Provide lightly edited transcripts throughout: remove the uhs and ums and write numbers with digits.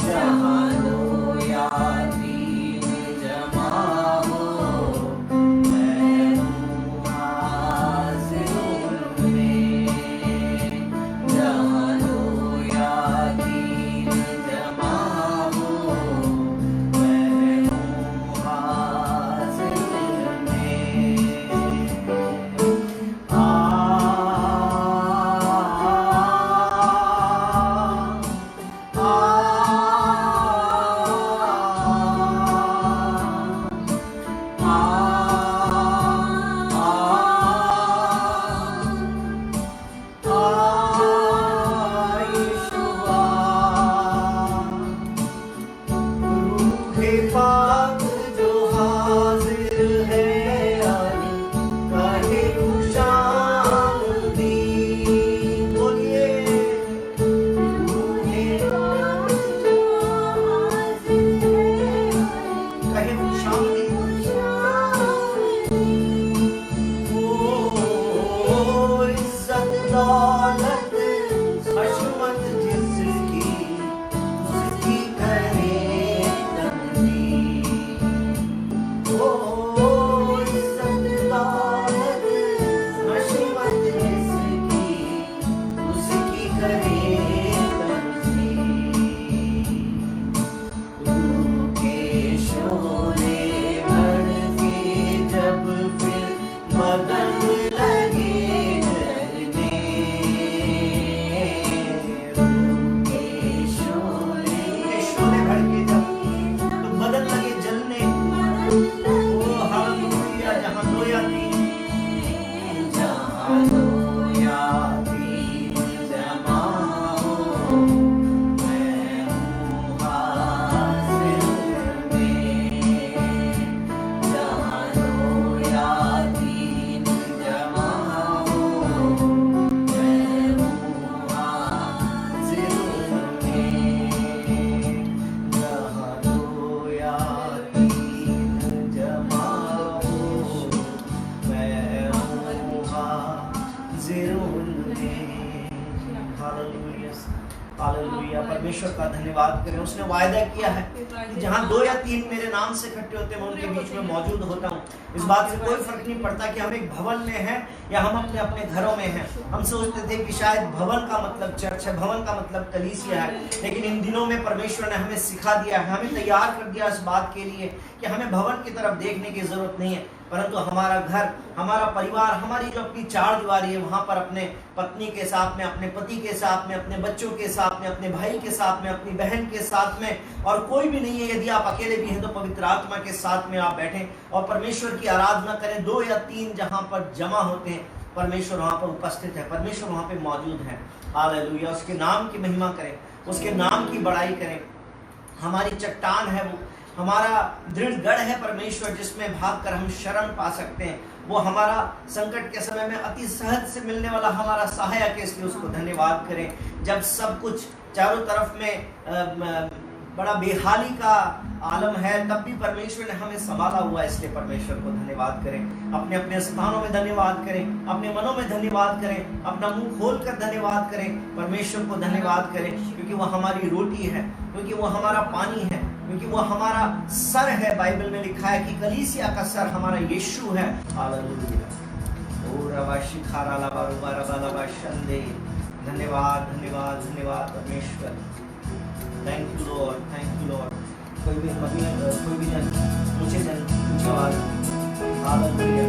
जहाँ लो या दीन जमा हो परमेश्वर का धन्यवाद करें। उसने वायदा किया है कि जहाँ 2 या 3 मेरे नाम से इकट्ठे होते हैं मैं उनके बीच में मौजूद होता हूँ। इस बात से कोई फर्क नहीं पड़ता कि हम एक भवन में हैं या हम अपने अपने घरों में हैं। हम सोचते थे कि शायद भवन का मतलब चर्च है, भवन का मतलब कलीसिया है, लेकिन इन दिनों में परमेश्वर ने हमें सिखा दिया है, हमें तैयार कर दिया इस बात के लिए कि हमें भवन की तरफ देखने की जरूरत नहीं है, परंतु हमारा घर, हमारा परिवार, हमारी जो अपनी चार दीवारी है वहां पर अपने पत्नी के साथ में, अपने पति के साथ में, अपने बच्चों के साथ में, अपने भाई के साथ में, अपनी बहन के साथ में, और कोई भी नहीं है, यदि आप अकेले भी हैं तो पवित्र आत्मा के साथ में आप बैठें और परमेश्वर की आराधना करें। 2 या 3 जहां पर जमा होते हैं परमेश्वर वहां पर उपस्थित है, परमेश्वर वहां पर मौजूद है। हालेलुया। उसके नाम की महिमा करें, उसके नाम की बड़ाई करें। हमारी चट्टान है, वो हमारा दृढ़ गढ़ है परमेश्वर, जिसमें भागकर हम शरण पा सकते हैं। वो हमारा संकट के समय में अति सहज से मिलने वाला हमारा सहायक है, इसलिए उसको धन्यवाद करें। जब सब कुछ चारों तरफ में बड़ा बेहाली का आलम है, तब भी परमेश्वर ने हमें संभाला हुआ है, इसलिए परमेश्वर को धन्यवाद करें। अपने अपने स्थानों में धन्यवाद करें, अपने मनों में धन्यवाद करें, अपना मुंह खोलकर धन्यवाद करें, परमेश्वर को धन्यवाद करें, क्योंकि वो हमारी रोटी है, क्योंकि वो हमारा पानी है, क्योंकि वो हमारा सर है। बाइबल में लिखा है कि कलीसिया का सर हमारा यीशु है। हालेलुया। धन्यवाद धन्यवाद धन्यवाद परमेश्वर। Thank you Lord, thank you Lord. कोई भी जन पूछे आवाज। हालेलुया।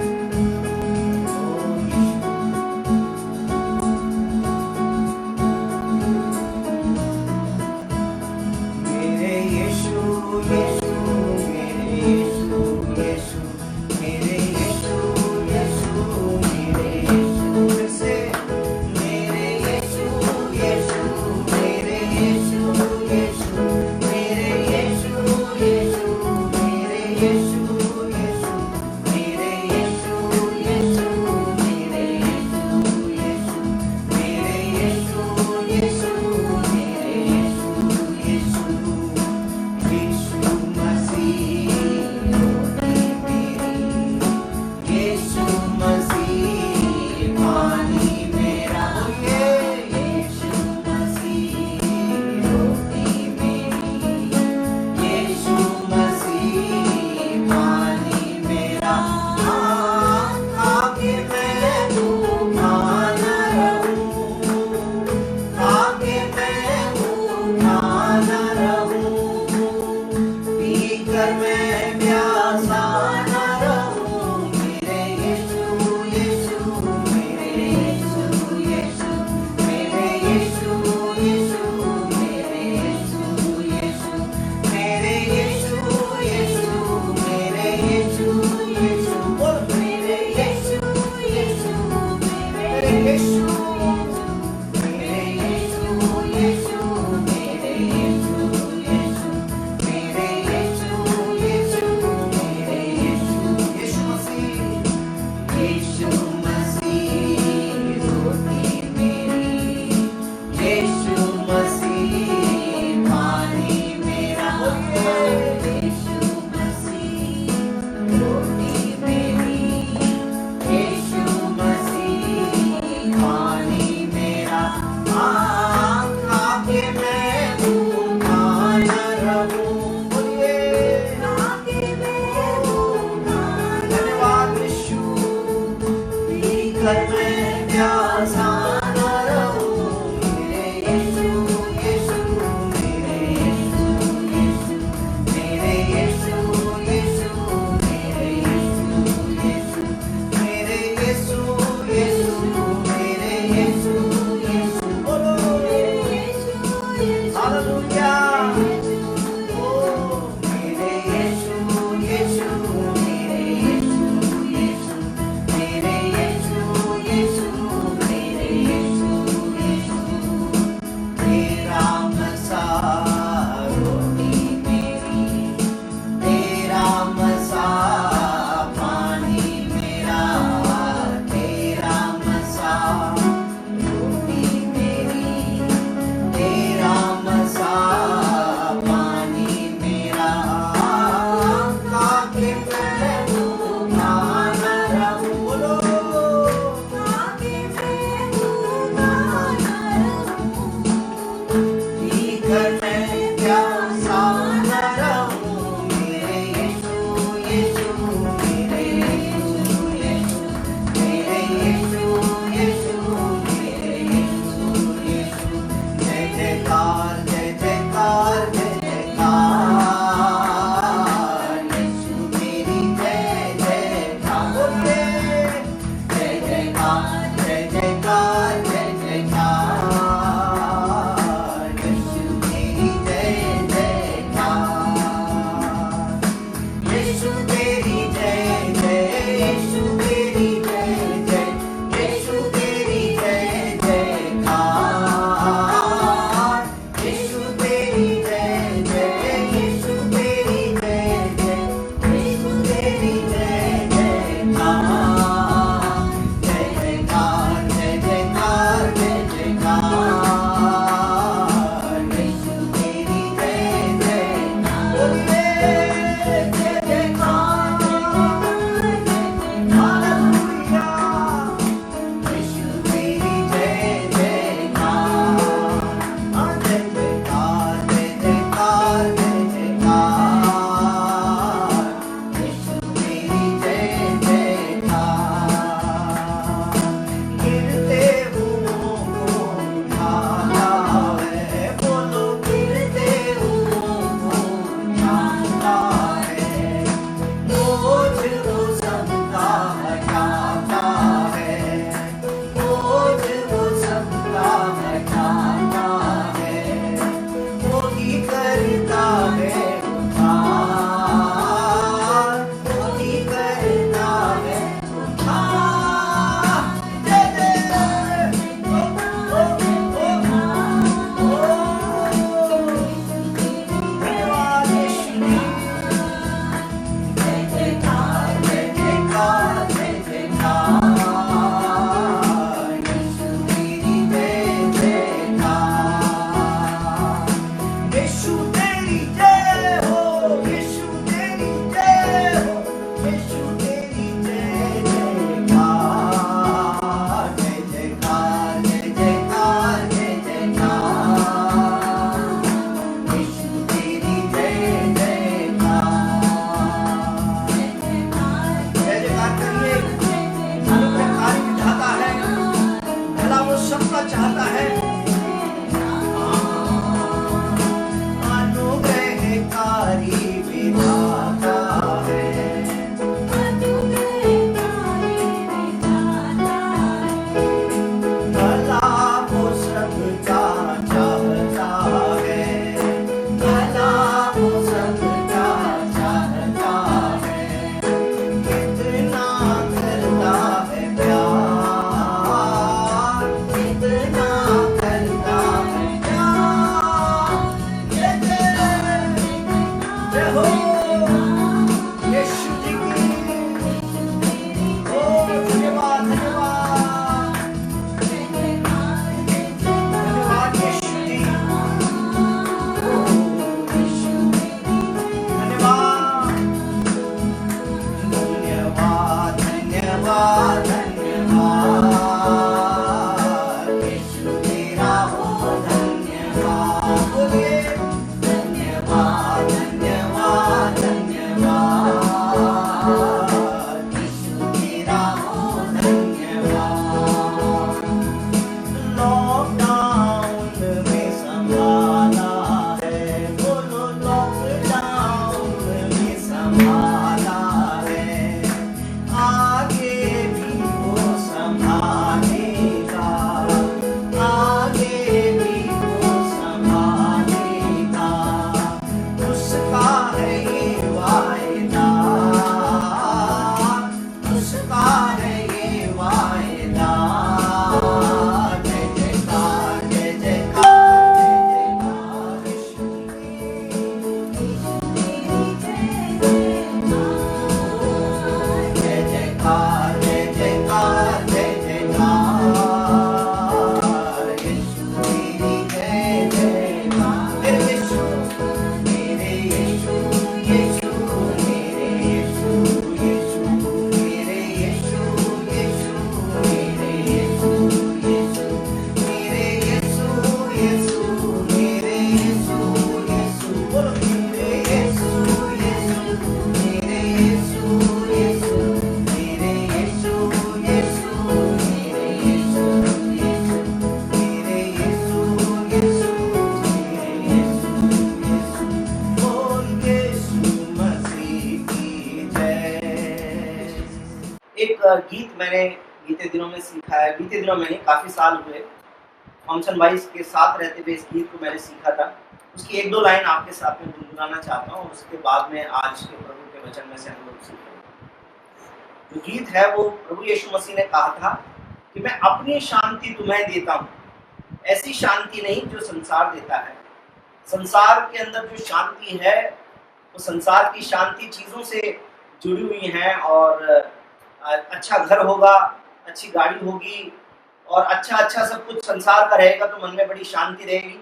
घर में प्यासा न रहूं, मेरे यीशु यीशु मेरे यीशु यीशु मेरे यीशु यीशु मेरे यीशु यीशु मेरे यीशु यीशु मेरे यीशु यीशु बोलो हालेलुया। ओ मेरे यीशु यीशु मेरे यीशु यीशु मेरे यीशु जयकार जय जयकार जय जयकार यीशु मेरी जय जयकार मेरे यीशु मेरे यीशु यीशु मेरे यीशु यीशु मेरे यीशु यीशु मेरे यीशु यीशु मेरे यीशु यीशु मेरे यीशु यीशु बोलो मेरे यीशु यीशु मेरे यीशु यीशु मेरे यीशु यीशु मेरे यीशु यीशु मेरे यीशु यीशु मेरे यीशु यीशु बोल यीशु मसीह की जय। एक गीत मैंने बीते दिनों में सीखा है, बीते दिनों में नहीं, काफी साल हुए थॉमसन वाइस के साथ रहते हुए इस गीत को मैंने सीखा था। उसकी एक दो लाइन आपके साथ में गुनगुनाना चाहता हूँ और उसके बाद में आज के प्रभु के वचन में से हम लोग सीखेंगे। जो गीत है वो प्रभु यीशु मसीह ने कहा था कि मैं अपनी शांति तुम्हें देता हूँ, ऐसी शांति नहीं जो संसार देता है। संसार के अंदर जो शांति है वो संसार की शांति चीज़ों से जुड़ी हुई है और अच्छा घर होगा, अच्छी गाड़ी होगी और अच्छा सब कुछ संसार का रहेगा तो मन में बड़ी शांति रहेगी।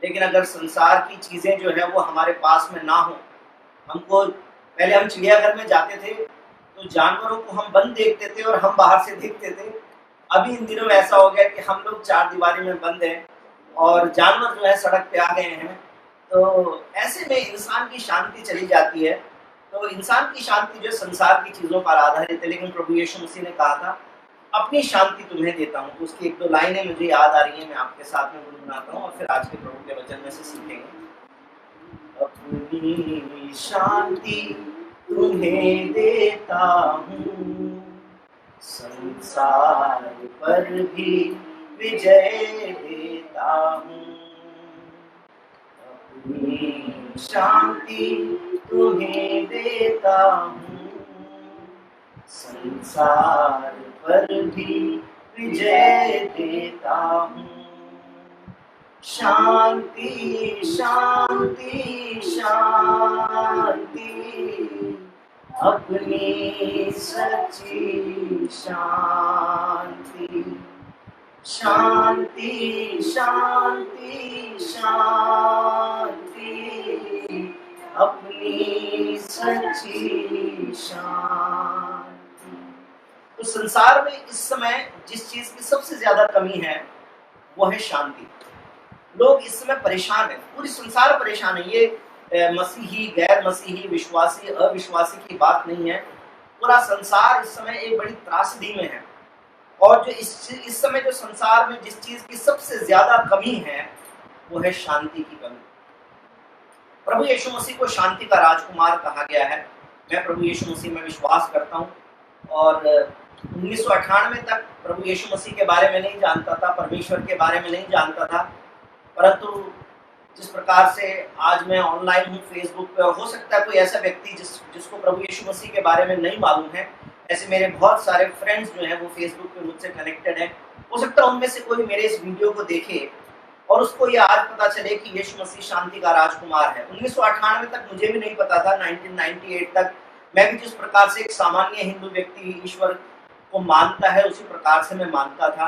लेकिन अगर संसार की चीज़ें जो है वो हमारे पास में ना हो, हमको पहले हम चिड़ियाघर में जाते थे तो जानवरों को हम बंद देखते थे और हम बाहर से देखते थे। अभी इन दिनों में ऐसा हो गया कि हम लोग चार दीवारी में बंद हैं और जानवर जो है सड़क पे आ गए हैं। तो ऐसे में इंसान की शांति चली जाती है। तो इंसान की शांति जो संसार की चीज़ों पर आधारित है, लेकिन प्रभु यीशु मसीह ने कहा था अपनी शांति तुम्हें देता हूँ। तो उसकी एक दो लाइनें मुझे याद आ रही हैं, मैं आपके साथ में गुनगुनाता हूँ और फिर आज के प्रभु के वचन में से सीखेंगे। अपनी शांति तुम्हें देता हूँ, संसार पर भी विजय देता हूँ। अपनी शांति तुम्हें देता हूँ, संसार पर भी विजय देता हूँ। शांति शांति शांति अपनी सच्ची शांति। शांति शांति शांति अपनी सच्ची शांति। तो संसार में इस समय जिस चीज की सबसे ज्यादा कमी है वो है शांति। लोग इस समय परेशान हैं, पूरी संसार परेशान है। ये मसीही गैर मसीही विश्वासी अविश्वासी की बात नहीं है, पूरा संसार इस समय एक बड़ी त्रासदी में है। और जो इस समय जो संसार में जिस चीज की सबसे ज्यादा कमी है वो है शांति की कमी। प्रभु यीशु मसीह को शांति का राजकुमार कहा गया है। मैं प्रभु यीशु मसीह में विश्वास करता हूँ और 1998 तक प्रभु यीशु मसीह के बारे में नहीं जानता था, परमेश्वर के बारे में नहीं जानता था। परंतु जिस प्रकार से आज मैं ऑनलाइन हूँ फेसबुक पे, हो सकता है कोई ऐसा व्यक्ति जिसको प्रभु यीशु मसीह के बारे में नहीं मालूम है। ऐसे मेरे बहुत सारे फ्रेंड्स जो हैं वो फेसबुक पे मुझसे कनेक्टेड हैं। हो सकता है उनमें से कोई मेरे इस वीडियो को देखे और उसको ये आज पता चले कि यीशु मसीह शांति का राजकुमार है। 1998 तक मुझे भी नहीं पता था, 1998 तक मैं भी जिस प्रकार से एक सामान्य हिंदू व्यक्ति ईश्वर को मानता है उसी प्रकार से मैं मानता था।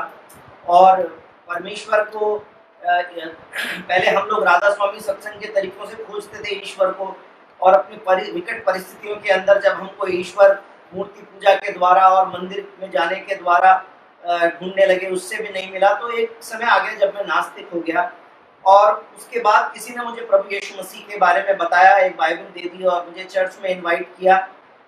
और परमेश्वर को पहले हम लोग राधा स्वामी सत्संग के तरीकों से खोजते थे ईश्वर को, और अपनी विकट परिस्थितियों के अंदर जब हमको ईश्वर मूर्ति पूजा के द्वारा और मंदिर में जाने के द्वारा ढूंढने लगे, उससे भी नहीं मिला। तो एक समय आ गया जब मैं नास्तिक हो गया और उसके बाद किसी ने मुझे प्रभु यीशु मसीह के बारे में बताया, एक बाइबल दे दी और मुझे चर्च में इनवाइट किया।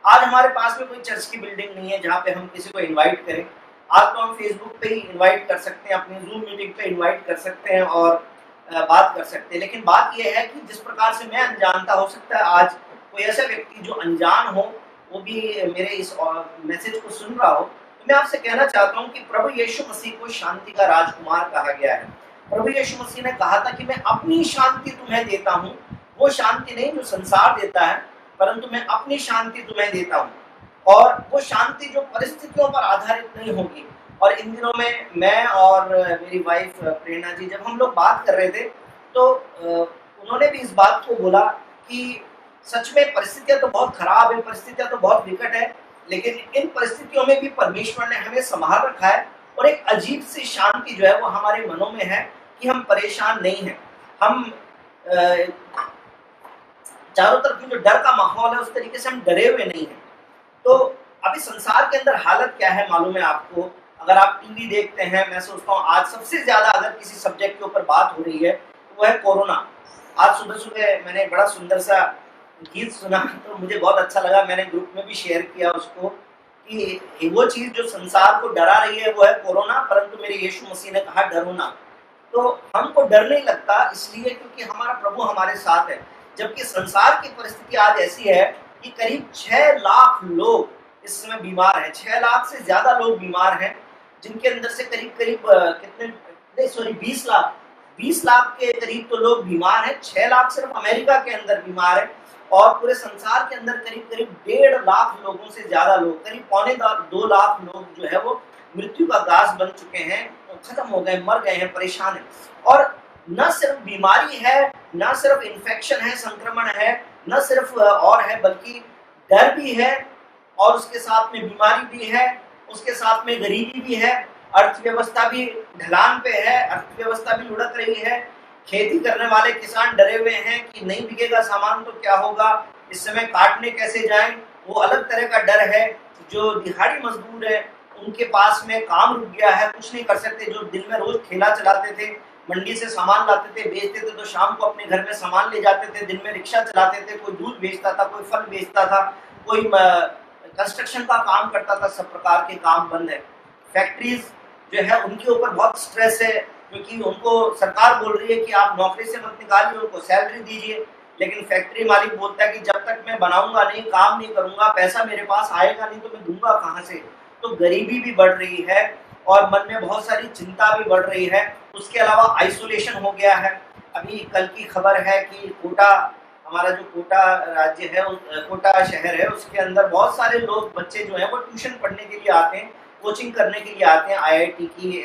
आज हमारे पास में कोई चर्च की बिल्डिंग नहीं है जहाँ पे हम किसी को इनवाइट करें। आज तो हम फेसबुक पे ही इनवाइट कर सकते हैं, अपनी जूम मीटिंग पे इनवाइट कर सकते हैं और बात कर सकते हैं। लेकिन बात यह है कि जिस प्रकार से मैं अनजान था, हो सकता है आज कोई ऐसा व्यक्ति जो अनजान हो वो भी मेरे इस मैसेज को सुन रहा हो। तो मैं आपसे कहना चाहता हूँ कि प्रभु यीशु मसीह को शांति का राजकुमार कहा गया है। प्रभु यीशु मसीह ने कहा था कि मैं अपनी शांति तुम्हें देता हूँ। वो शांति नहीं जो संसार देता है, परंतु मैं अपनी शांति तुम्हें देता हूँ। और वो शांति जो परिस्थितियों पर आधारित नहीं होगी। और इन दिनों में मैं और मेरी वाइफ प्रेरणा जी जब हम लोग बात कर रहे थे तो उन्होंने भी इस बात को बोला कि सच में परिस्थितियां तो बहुत खराब है, परिस्थितियां तो बहुत विकट है, लेकिन इन परिस्थितियों में भी परमेश्वर ने हमें संभाल रखा है और एक अजीब सी शांति जो है वो हमारे मनों में है कि हम परेशान नहीं हैं। हम चारों तरफ जो डर का माहौल है उस तरीके से हम डरे हुए नहीं हैं। तो अभी संसार के अंदर हालत क्या है मालूम है आपको? अगर आप टीवी देखते हैं, मैं सोचता हूँ आज सबसे ज्यादा अगर किसी सब्जेक्ट के ऊपर बात हो रही है तो वो है कोरोना। आज सुबह सुबह मैंने बड़ा सुंदर सा गीत सुना तो मुझे बहुत अच्छा लगा, मैंने ग्रुप में भी शेयर किया उसको कि वो चीज जो संसार को डरा रही है वो है कोरोना, परंतु मेरे यीशु मसीह ने कहा डरो ना। तो हमको डर नहीं लगता इसलिए क्योंकि हमारा प्रभु हमारे साथ है। जबकि संसार की परिस्थिति आज ऐसी है कि करीब 6 लाख लोग इस समय बीमार हैं। 6 लाख से ज्यादा लोग बीमार हैं, जिनके अंदर से करीब करीब कितने नहीं सॉरी 20 लाख के करीब तो लोग बीमार हैं। 6 लाख सिर्फ अमेरिका के अंदर बीमार है और पूरे संसार के अंदर करीब करीब 1.5 लाख लोगों से ज्यादा लोग, करीब 2 लाख लोग जो है वो मृत्यु का गास बन चुके हैं, खत्म हो गए, मर गए हैं, परेशान हैं। और न सिर्फ बीमारी है, न सिर्फ इन्फेक्शन है, संक्रमण है, न सिर्फ और है, बल्कि डर भी है और उसके साथ में बीमारी भी है, उसके साथ में गरीबी भी है, अर्थव्यवस्था भी ढलान पे है, अर्थव्यवस्था भी लुढ़क रही है। खेती करने वाले किसान डरे हुए हैं कि नहीं बिकेगा सामान तो क्या होगा, इस समय काटने कैसे जाएं, वो अलग तरह का डर है। जो दिहाड़ी मजदूर है उनके पास में काम रुक गया है, कुछ नहीं कर सकते। जो दिन में रोज ठेला चलाते थे, मंडी से सामान लाते थे, बेचते थे, तो शाम को अपने घर में सामान ले जाते थे, दिन में रिक्शा चलाते थे, कोई दूध बेचता था, कोई फल बेचता था, कोई कंस्ट्रक्शन का काम करता था, सब प्रकार के काम बंद है। फैक्ट्रीज जो है उनके ऊपर बहुत स्ट्रेस है क्योंकि उनको सरकार बोल रही है कि आप नौकरी से मत निकालिए, उनको सैलरी दीजिए, लेकिन फैक्ट्री मालिक बोलता है कि जब तक मैं बनाऊंगा नहीं, काम नहीं करूंगा, पैसा मेरे पास आएगा नहीं तो मैं दूंगा कहाँ से। तो गरीबी भी बढ़ रही है और मन में बहुत सारी चिंता भी बढ़ रही है। उसके अलावा आइसोलेशन हो गया है। अभी कल की खबर है कि कोटा, हमारा जो कोटा राज्य है, कोटा शहर है, उसके अंदर बहुत सारे लोग, बच्चे जो हैं वो ट्यूशन पढ़ने के लिए आते हैं, कोचिंग करने के लिए आते हैं, IIT की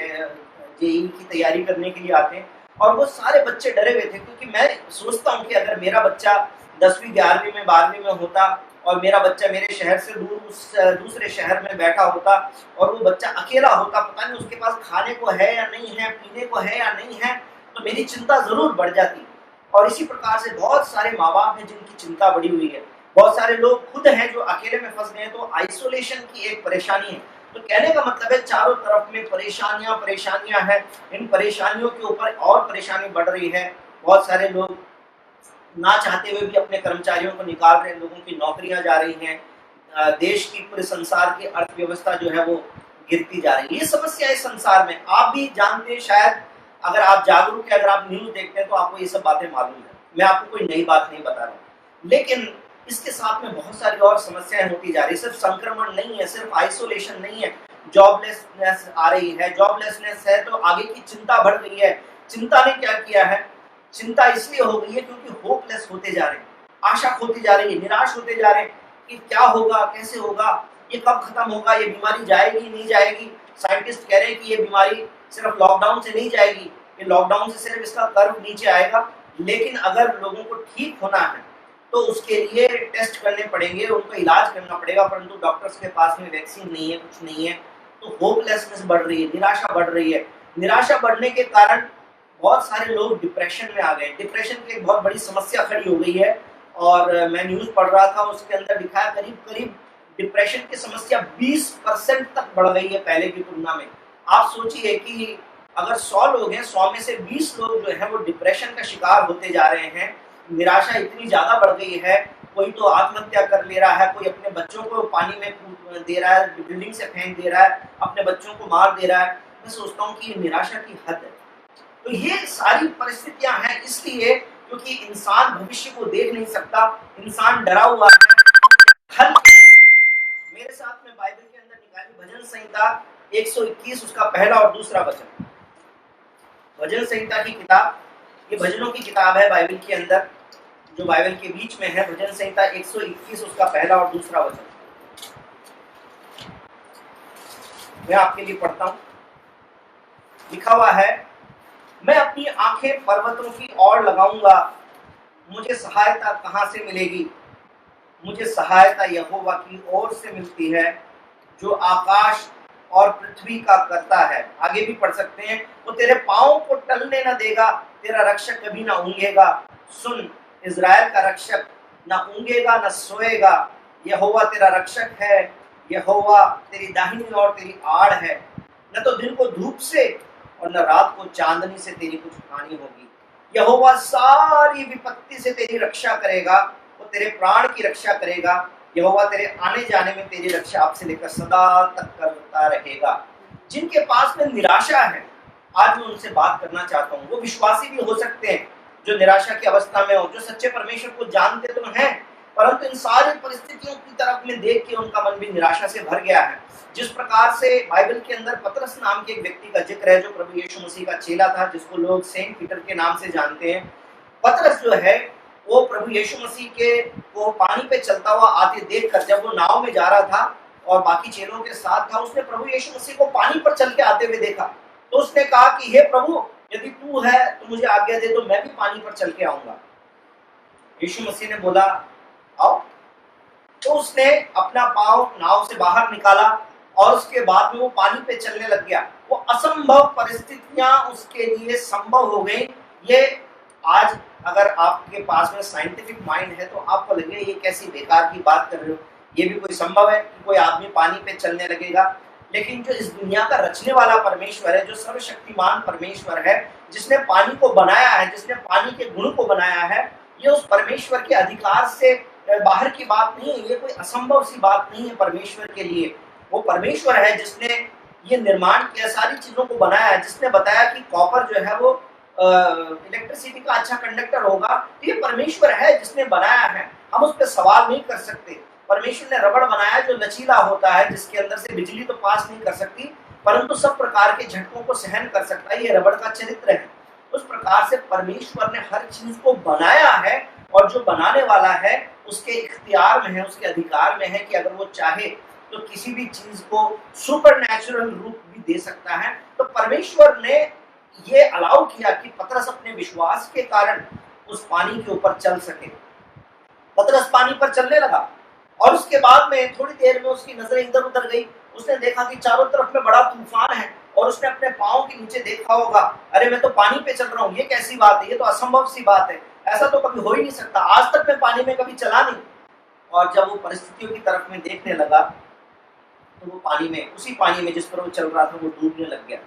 JEE की तैयारी करने के लिए आते हैं। और वो सारे बच्चे डरे हुए थे क्योंकि मैं सोचता हूँ कि अगर मेरा बच्चा 10वीं 11वीं में 12वीं में होता और मेरा बच्चा मेरे शहर से दूर उस दूसरे शहर में बैठा होता और वो बच्चा अकेला होता, पता नहीं उसके पास खाने को है या नहीं है, पीने को है या नहीं है, तो मेरी चिंता जरूर बढ़ जाती। और इसी प्रकार से बहुत सारे माँ बाप हैं जिनकी चिंता बढ़ी हुई है, बहुत सारे लोग खुद हैं जो अकेले में फंस गए हैं। तो आइसोलेशन की एक परेशानी है। तो कहने का मतलब है चारों तरफ में परेशानियां हैं। इन परेशानियों के ऊपर और परेशानी बढ़ रही है। बहुत सारे लोग ना चाहते हुए भी अपने कर्मचारियों को निकाल रहे हैं, लोगों की नौकरियां जा रही हैं, देश की, पूरे संसार की अर्थव्यवस्था जो है वो गिरती जा रही है। ये समस्या है संसार में, आप भी जानते हैं शायद, अगर आप जागरूक है, अगर आप न्यूज देखते हैं तो आपको ये सब बातें मालूम है। मैं आपको कोई नई बात नहीं बता रहा हूँ, लेकिन इसके साथ में बहुत सारी और समस्याएं होती जा रही है। सिर्फ संक्रमण नहीं है, सिर्फ आइसोलेशन नहीं है, जॉबलेसनेस आ रही है। जॉबलेसनेस है तो आगे की चिंता बढ़ गई है। चिंता ने क्या किया है? चिंता इसलिए हो गई है क्योंकि होपलेस होते जा रहे हैं, आशा खोती जा रही है, निराश होते जा रहे हैं कि क्या होगा, कैसे होगा, ये कब खत्म होगा, ये बीमारी जाएगी नहीं जाएगी। साइंटिस्ट कह रहे हैं कि ये बीमारी सिर्फ लॉकडाउन से नहीं जाएगी, ये लॉकडाउन से सिर्फ इसका कर्व नीचे आएगा। लेकिन अगर लोगों को ठीक होना है तो उसके लिए टेस्ट करने पड़ेंगे, उनको इलाज करना पड़ेगा, परंतु डॉक्टर्स के पास में वैक्सीन नहीं है, कुछ नहीं है। तो होपलेसनेस बढ़ रही है, निराशा बढ़ रही है। निराशा बढ़ने के कारण बहुत सारे लोग डिप्रेशन में आ गए। डिप्रेशन की एक बहुत बड़ी समस्या खड़ी हो गई है और मैं न्यूज़ पढ़ रहा था, उसके अंदर लिखा है करीब करीब डिप्रेशन की समस्या 20% तक बढ़ गई है पहले की तुलना में। आप सोचिए कि अगर 100 लोग हैं, 100 में से 20 लोग जो है वो डिप्रेशन का शिकार होते जा रहे हैं। निराशा इतनी ज्यादा बढ़ गई है, कोई तो आत्महत्या कर ले रहा है, कोई अपने बच्चों को पानी में कूद दे रहा है, बिल्डिंग से फेंक दे रहा है, अपने बच्चों को मार दे रहा है। मैं सोचता हूँ कि निराशा की हद है। तो ये सारी परिस्थितियां हैं इसलिए क्योंकि इंसान भविष्य को देख नहीं सकता, इंसान डरा हुआ है। हल मेरे साथ में बाइबल के अंदर निकाली भजन संहिता 121 उसका पहला और दूसरा वचन। भजन संहिता की किताब, ये भजनों की किताब है बाइबल के अंदर, जो बाइबल के बीच में है। भजन संहिता 121 उसका पहला और दूसरा वचन मैं आपके लिए पढ़ता हूं। लिखा हुआ है, मैं अपनी आंखें पर्वतों की ओर लगाऊंगा, मुझे सहायता कहां से मिलेगी? मुझे सहायता यहोवा की ओर से मिलती है जो आकाश और पृथ्वी का करता है। आगे भी पढ़ सकते हैं, वो तेरे पाँव को टलने न देगा, तेरा रक्षक कभी ना ऊँघेगा। सुन, इज़राइल का रक्षक ना ऊँघेगा न सोएगा। यहोवा तेरा रक्षक है, यहोवा तेरी दाहिनी और तेरी आड़ है। न तो दिन को धूप से और न रात को चांदनी से तेरी कुछ हानि होगी। यहोवा सारी विपत्ति से तेरी रक्षा करेगा, वो तेरे प्राण की रक्षा करेगा। यहोवा तेरे आने जाने में तेरी रक्षा आपसे लेकर सदा तक करता रहेगा। जिनके पास में निराशा है, आज मैं उनसे बात करना चाहता हूँ। वो विश्वासी भी हो सकते हैं जो निराशा की अवस्था में हो, जो सच्चे परमेश्वर को जानते तो हैं, परंतु इन सारी परिस्थितियों की तरफ में देख के उनका मन भी निराशा से भर गया है। जिस प्रकार से बाइबल के अंदर पतरस नाम के एक व्यक्ति का जिक्र है जो प्रभु यीशु मसीह का चेला था, जिसको लोग सेंट पीटर के नाम से जानते हैं। पतरस जो है वो प्रभु यीशु मसीह के वो पानी पे चलता हुआ आते देखकर, जब वो नाव में जा रहा था और बाकी चेलों के साथ था, उसने प्रभु यीशु मसीह को पानी पर चल के आते हुए देखा। तो उसने कहा कि हे प्रभु, यदि तू है तो मुझे आज्ञा दे, तो मैं भी पानी पर चल के आऊंगा। यीशु मसीह ने बोला आओ। तो उसने अपना पांव नाव से बाहर निकाला और उसके बाद में वो पानी पे चलने लग गया। वो असंभव परिस्थितियां उसके लिए संभव हो गई। ये आज अगर आपके पास में साइंटिफिक माइंड है तो आपको लगे ये कैसी बेकार की बात कर रहे हो, ये भी कोई संभव है कि कोई आदमी पानी पे चलने लगेगा? लेकिन जो इस दुनिया का रचने वाला परमेश्वर है, जो सर्वशक्तिमान परमेश्वर है, जिसने पानी को बनाया है, जिसने पानी के गुण को बनाया है, ये उस परमेश्वर के अधिकार से बाहर की बात नहीं है। ये कोई असंभव सी बात नहीं है परमेश्वर के लिए। वो परमेश्वर है जिसने ये निर्माण किया, सारी चीजों को बनाया है, जिसने बताया कि कॉपर जो है वो इलेक्ट्रिसिटी का अच्छा कंडक्टर होगा। तो ये परमेश्वर है जिसने बनाया है, हम उस पर सवाल नहीं कर सकते। परमेश्वर ने रबड़ बनाया जो लचीला होता है, जिसके अंदर से बिजली तो पास नहीं कर सकती, परंतु सब प्रकार के झटकों को सहन कर सकता है। ये रबड़ का चरित्र है। उस प्रकार से परमेश्वर ने हर चीज को बनाया है, और जो बनाने वाला है उसके इख्तियार में है, उसके अधिकार में है कि अगर वो चाहे तो किसी भी चीज को सुपरनैचुरल रूप भी दे सकता है। तो परमेश्वर ने ये अलाउ किया कि पतरस अपने विश्वास के कारण उस पानी के ऊपर चल सके। पतरस पानी पर चलने लगा और उसके बाद में थोड़ी देर में उसकी नजरें इधर उधर गई। उसने देखा कि चारों तरफ में बड़ा तूफान है, और उसने अपने पाँव के नीचे देखा होगा, अरे मैं तो पानी पे चल रहा हूँ, ये कैसी बात है, ये तो असंभव सी बात है, ऐसा तो कभी हो ही नहीं सकता, आज तक मैं पानी में कभी चला नहीं। और जब वो परिस्थितियों की तरफ में देखने लगा तो वो पानी में, उसी पानी में जिस पर वो चल रहा था, वो डूबने लग गया।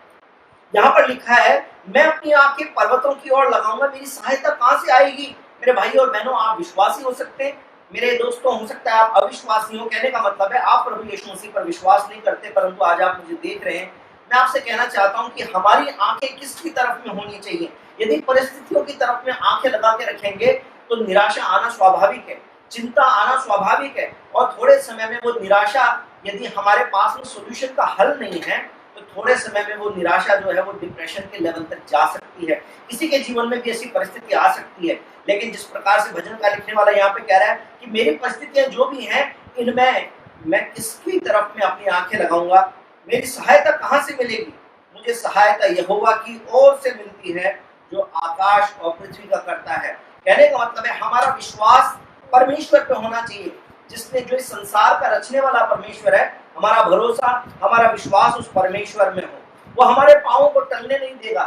यहाँ पर लिखा है, मैं अपनी आंखें पर्वतों की ओर लगाऊंगा, मेरी सहायता कहाँ से आएगी? मेरे भाई और बहनों, आप विश्वासी हो सकते हैं, मेरे दोस्तों हो सकता है आप अविश्वासी हो। कहने का मतलब है आप प्रभु यीशु मसीह पर विश्वास नहीं करते, परंतु आज आप मुझे देख रहे हैं। मैं आपसे कहना चाहता हूं कि हमारी आंखें किसकी तरफ में होनी चाहिए? यदि परिस्थितियों की तरफ में आंखें लगा के रखेंगे तो निराशा आना स्वाभाविक है, चिंता आना स्वाभाविक है, और थोड़े समय में वो निराशा, यदि हमारे पास में सोल्यूशन का हल नहीं है, तो थोड़े समय में वो निराशा जो है वो डिप्रेशन के लेवल तक जा सकती है। किसी के जीवन में भी ऐसी परिस्थिति आ सकती है। लेकिन जिस प्रकार से भजन का लिखने वाला यहाँ पे कह रहा है कि मेरी परिस्थितियां जो भी हैं, इनमें मैं किसकी तरफ में अपनी आंखें लगाऊंगा? मेरी सहायता कहाँ से मिलेगी? मुझे सहायता यहोवा की ओर से मिलती है जो आकाश और पृथ्वी का करता है। कहने का मतलब है हमारा विश्वास परमेश्वर पे होना चाहिए, जिसने, जो इस संसार का रचने वाला परमेश्वर है। हमारा भरोसा, हमारा विश्वास उस परमेश्वर में हो। वो हमारे पाँवों को टलने नहीं देगा।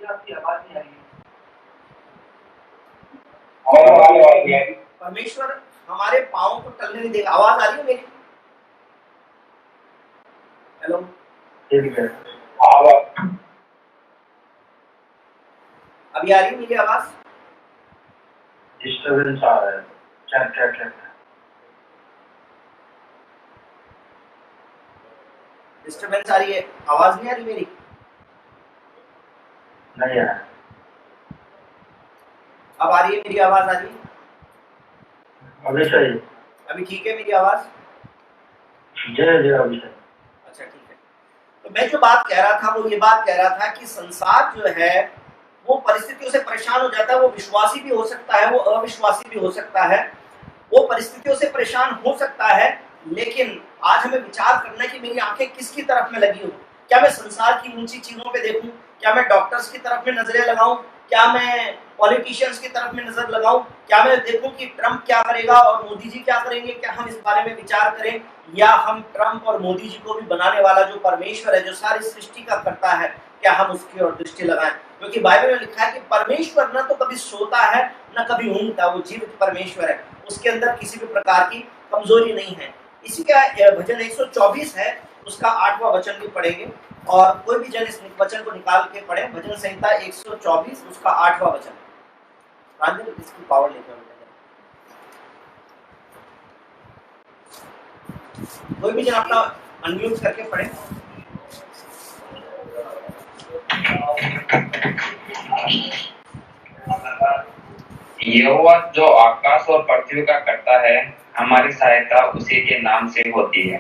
आपकी आवाज नहीं आ रही है। परमेश्वर हमारे पाँवों को टलने नहीं देगा। आवाज आ रही है मेरी? हेलो, अभी आ रही है मेरी आवाज? डिस्टर्बेंस आ रहा है। क्या डिस्टर्बेंस आ रही है, आवाज नहीं आ रही मेरी? नहीं आ रहा। अब आ रही है मेरी आवाज? आ रही है अभी सही, अभी ठीक है मेरी आवाज? जय जय अभी सही। अच्छा, ठीक है। तो मैं जो बात कह रहा था वो ये बात कह रहा था कि संसार जो है वो परिस्थितियों से परेशान हो जाता है। वो विश्वासी भी हो सकता है, वो अविश्वासी भी हो सकता है, वो परिस्थितियों से परेशान हो सकता है। लेकिन आज हमें विचार करना है कि मेरी आंखें किसकी तरफ में लगी हो। क्या मैं संसार की ऊंची चीजों पे देखूं? क्या मैं डॉक्टर्स की तरफ में नजरें लगाऊं? क्या मैं पॉलिटिशियंस की तरफ में नजर लगाऊं? क्या मैं देखूं कि ट्रंप क्या करेगा और मोदी जी क्या करेंगे? क्या हम इस बारे में विचार करें, या हम ट्रंप और मोदी जी को भी बनाने वाला जो परमेश्वर है, जो सारी सृष्टि का करता है, क्या हम उसकी ओर दृष्टि लगाएं? क्योंकि बाइबल में लिखा है कि परमेश्वर न तो कभी सोता है न कभी ऊँघता, वो जीवित परमेश्वर है, उसके अंदर किसी भी प्रकार की कमजोरी नहीं है। इसी का भजन 124 है, उसका 8वां वचन भी पढ़ेंगे, और कोई भी जन इस वचन को निकाल के पढ़े। भजन संहिता 124 उसका 8वां वचन। प्रांजल इसकी पावर लेकर कोई भी जन अपना अनम्यूट करके पढ़े। यहोवा जो आकाश और पृथ्वी का करता है, हमारी सहायता उसी के नाम से होती है।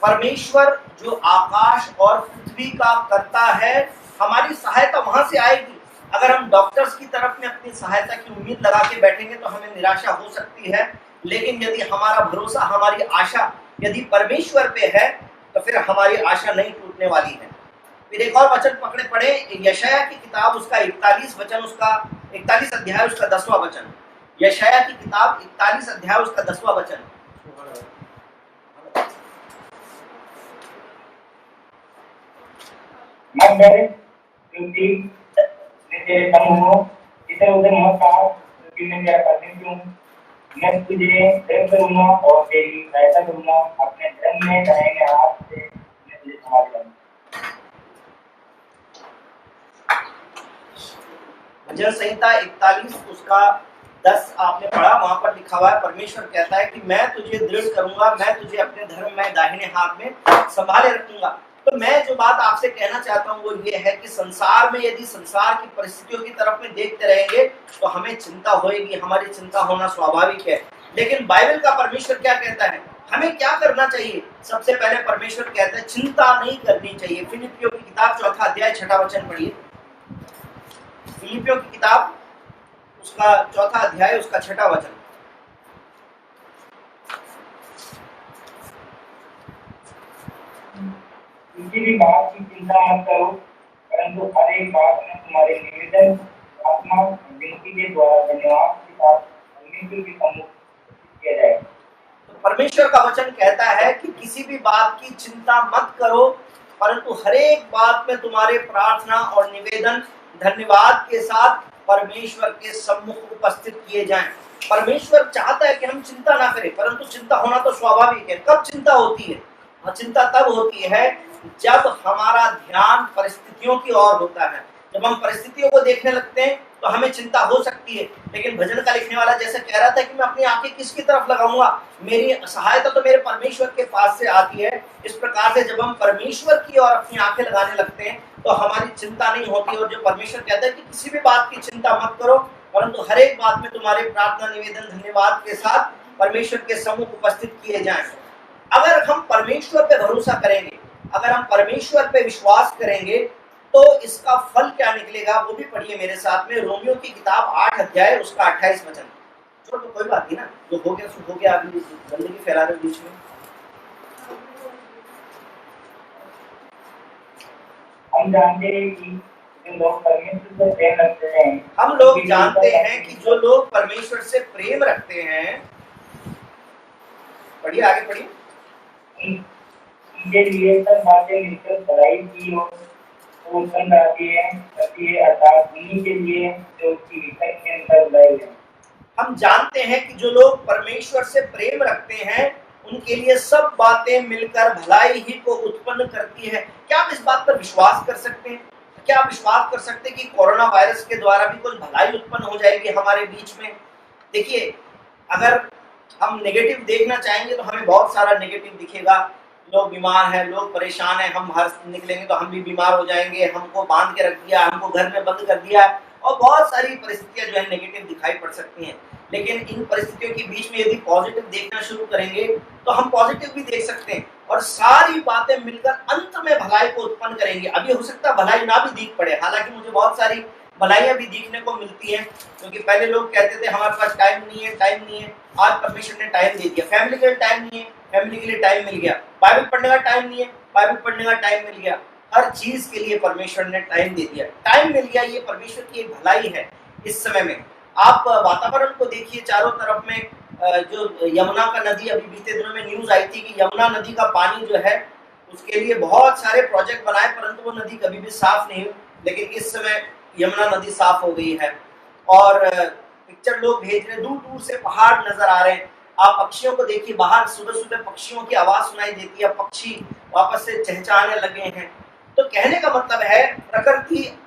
परमेश्वर जो आकाश और पृथ्वी का करता है, हमारी सहायता वहां से आएगी। अगर हम डॉक्टर्स की तरफ में अपनी सहायता की उम्मीद लगा के बैठेंगे तो हमें निराशा हो सकती है, लेकिन यदि हमारा भरोसा, हमारी आशा यदि परमेश्वर पे है तो फिर हमारी आशा नहीं टूटने वाली है। फिर एक और वचन पकड़े पड़े, यशाया की किताब उसका 41 वचन, उसका 41 अध्याय उसका 10वां वचन। यशाया की किताब 41 अध्याय उसका 10वां वचन। मत डर, क्योंकि मैं तेरे संग हूँ। इधर उधर मत भाग, क्योंकि मैं तेरा प्रतिनिधि हूँ। मैं तुझे दर्द करूंगा और तेरी सहायता करूंगा। अपने धर्म में दाहिने हाथ से मैं तुझे संभाल लूंगा। भजन संहिता 41 उसका 10 आपने पढ़ा, वहां पर लिखा हुआ है, परमेश्वर कहता है कि मैं तुझे दृढ़ करूंगा, मैं तुझे अपने धर्म में दाहिने हाथ में संभाले रखूंगा। तो मैं जो बात आपसे कहना चाहता हूँ वो ये है कि संसार में यदि संसार की परिस्थितियों की तरफ में देखते रहेंगे तो हमें चिंता होएगी, हमारी चिंता होना स्वाभाविक है। लेकिन बाइबल का परमेश्वर क्या कहता है, हमें क्या करना चाहिए? सबसे पहले परमेश्वर कहता है चिंता नहीं करनी चाहिए। फिलिपियों की किताब 4 अध्याय 6 वचन पढ़िए। फिलिपियों की किताब उसका 4 अध्याय उसका 6 वचन। किसी भी बात की चिंता मत करो, परंतु हर एक बात में तुम्हारे निवेदन प्रार्थना विनती के द्वारा धन्यवाद के साथ परमेश्वर के सम्मुख किया जाए। तो परमेश्वर का वचन कहता है कि किसी भी बात की चिंता मत करो, परंतु हर एक बात में तुम्हारे प्रार्थना और निवेदन धन्यवाद के साथ परमेश्वर के सम्मुख उपस्थित किए जाएं। परमेश्वर चाहता है कि हम चिंता ना करें, परंतु चिंता होना तो स्वाभाविक है। कब चिंता होती है? चिंता तब होती है जब हमारा ध्यान परिस्थितियों की ओर होता है। जब हम परिस्थितियों को देखने लगते हैं तो हमें चिंता हो सकती है। लेकिन भजन का लिखने वाला जैसे कह रहा था कि मैं अपनी आंखें किसकी तरफ लगाऊंगा, मेरी सहायता तो मेरे परमेश्वर के पास से आती है। इस प्रकार से जब हम परमेश्वर की ओर अपनी आंखें लगाने लगते हैं तो हमारी चिंता नहीं होती। और जो परमेश्वर कहता है कि किसी भी बात की चिंता मत करो, परंतु हर एक बात में तुम्हारे प्रार्थना निवेदन धन्यवाद के साथ परमेश्वर के सम्मुख उपस्थित किए जाएं। अगर हम परमेश्वर पे भरोसा करेंगे, अगर हम परमेश्वर पे विश्वास करेंगे तो इसका फल क्या निकलेगा वो भी पढ़िए मेरे साथ में। रोमियो की किताब 8 अध्याय उसका 28 वचन। छोड़ तो कोई बात नहीं ना, जो हो गया सो हो गया, अभी गंदगी फैला रहे बीच में। हम जानते हैं कि जो लोग परमेश्वर से प्रेम रखते हैं, हम लोग जानते हैं कि जो लोग परमेश्वर से प्रेम रखते हैं, पढ़िए आगे पढ़िए, उनके लिए सब बातें मिलकर भलाई की ओर उत्पन्न आती है, अर्थात उन्हीं के लिए जो उसकी विषय के अंदर बुलाए गए। हम जानते हैं कि जो लोग परमेश्वर से प्रेम रखते हैं उनके लिए सब बातें मिलकर भलाई ही को उत्पन्न करती है। क्या आप इस बात पर विश्वास कर सकते हैं? क्या आप विश्वास कर सकते हैं कि कोरोना वायरस के द्वारा भी कोई भलाई उत्पन्न हो जाएगी हमारे बीच में? देखिए, अगर हम नेगेटिव देखना चाहेंगे तो हमें बहुत सारा नेगेटिव दिखेगा। लोग बीमार हैं, लोग परेशान हैं, हम बाहर निकलेंगे तो हम भी बीमार हो जाएंगे, हमको बांध के रख दिया, हमको घर में बंद कर दिया, और बहुत सारी परिस्थितियां जो है नेगेटिव दिखाई पड़ सकती हैं। लेकिन इन परिस्थितियों के बीच में यदि पॉजिटिव देखना शुरू करेंगे तो हम पॉजिटिव भी देख सकते हैं, और सारी बातें मिलकर अंत में भलाई को उत्पन्न करेंगी। अभी हो सकता है भलाई ना भी दिख पड़े, हालांकि मुझे बहुत सारी भलाइयां भी दिखने को मिलती हैं, क्योंकि पहले लोग कहते थे हमारे पास टाइम नहीं है, टाइम नहीं है। आज परमेश्वर ने टाइम दे दिया। फैमिली के लिए टाइम नहीं है, फैमिली के लिए टाइम मिल गया। बाइबल पढ़ने का टाइम नहीं है, बाइबल पढ़ने का टाइम मिल गया। हर चीज के लिए परमेश्वर ने टाइम दे दिया, टाइम मिल गया। ये परमेश्वर की एक भलाई है इस समय में। आप वातावरण को देखिए, चारों तरफ में जो यमुना का नदी, अभी बीते दिनों में न्यूज आई थी कि यमुना नदी का पानी जो है उसके लिए बहुत सारे प्रोजेक्ट बनाए, परंतु वो नदी कभी भी साफ नहीं हुई। लेकिन इस समय यमुना नदी साफ हो गई है और पिक्चर लोग भेज रहे, दूर दूर से पहाड़ नजर आ रहे हैं। आप पक्षियों को देखिए, बाहर सुबह सुबह पक्षियों की आवाज सुनाई देती है, पक्षी वापस से चहचहाने लगे हैं। तो कहने का मतलब है, प्रकृति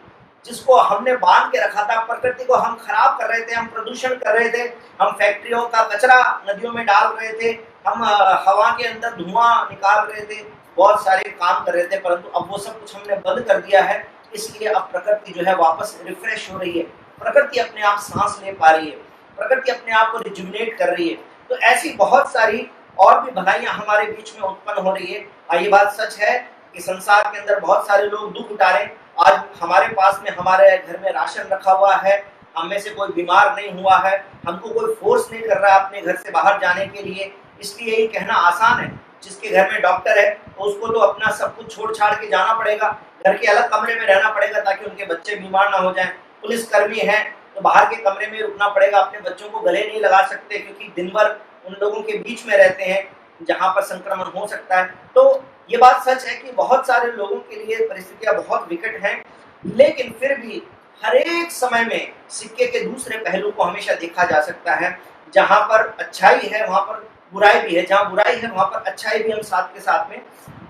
जिसको हमने बांध के रखा था, प्रकृति को हम खराब कर रहे थे, हम प्रदूषण कर रहे थे, हम फैक्ट्रियों का कचरा नदियों में डाल रहे थे, हम हवा के अंदर धुआं निकाल रहे थे, बहुत सारे काम कर रहे थे, परंतु अब वो सब कुछ हमने बंद कर दिया है। इसलिए अब प्रकृति जो है वापस रिफ्रेश हो रही है, प्रकृति अपने आप सांस ले पा रही है, प्रकृति अपने आप को रिजुविनेट कर रही है। तो ऐसी बहुत सारी और भी भलाइयां हमारे बीच में उत्पन्न हो रही है। ये बात सच है कि संसार के अंदर बहुत सारे लोग दुख उठा रहे हैं। आज हमारे पास में, हमारे घर में राशन रखा हुआ है, हम में से कोई बीमार नहीं हुआ है, हमको कोई फोर्स नहीं कर रहा है अपने घर से बाहर जाने के लिए। इसलिए ये कहना आसान है, जिसके घर में डॉक्टर है तो उसको तो अपना सब कुछ छोड़ छाड़ के जाना पड़ेगा, घर के अलग कमरे में रहना पड़ेगा ताकि उनके बच्चे बीमार ना हो जाएं। पुलिस कर्मी है तो बाहर के कमरे में रुकना पड़ेगा, अपने बच्चों को गले नहीं लगा सकते क्योंकि दिन भर उन लोगों के बीच में रहते हैं जहां पर संक्रमण हो सकता है। तो ये बात सच है कि बहुत सारे लोगों के लिए परिस्थितियां बहुत विकट हैं, लेकिन फिर भी हर एक समय में सिक्के के दूसरे पहलू को हमेशा देखा जा सकता है। जहां पर अच्छाई है वहां पर बुराई भी है, जहां बुराई है वहां पर अच्छाई भी हम साथ के साथ में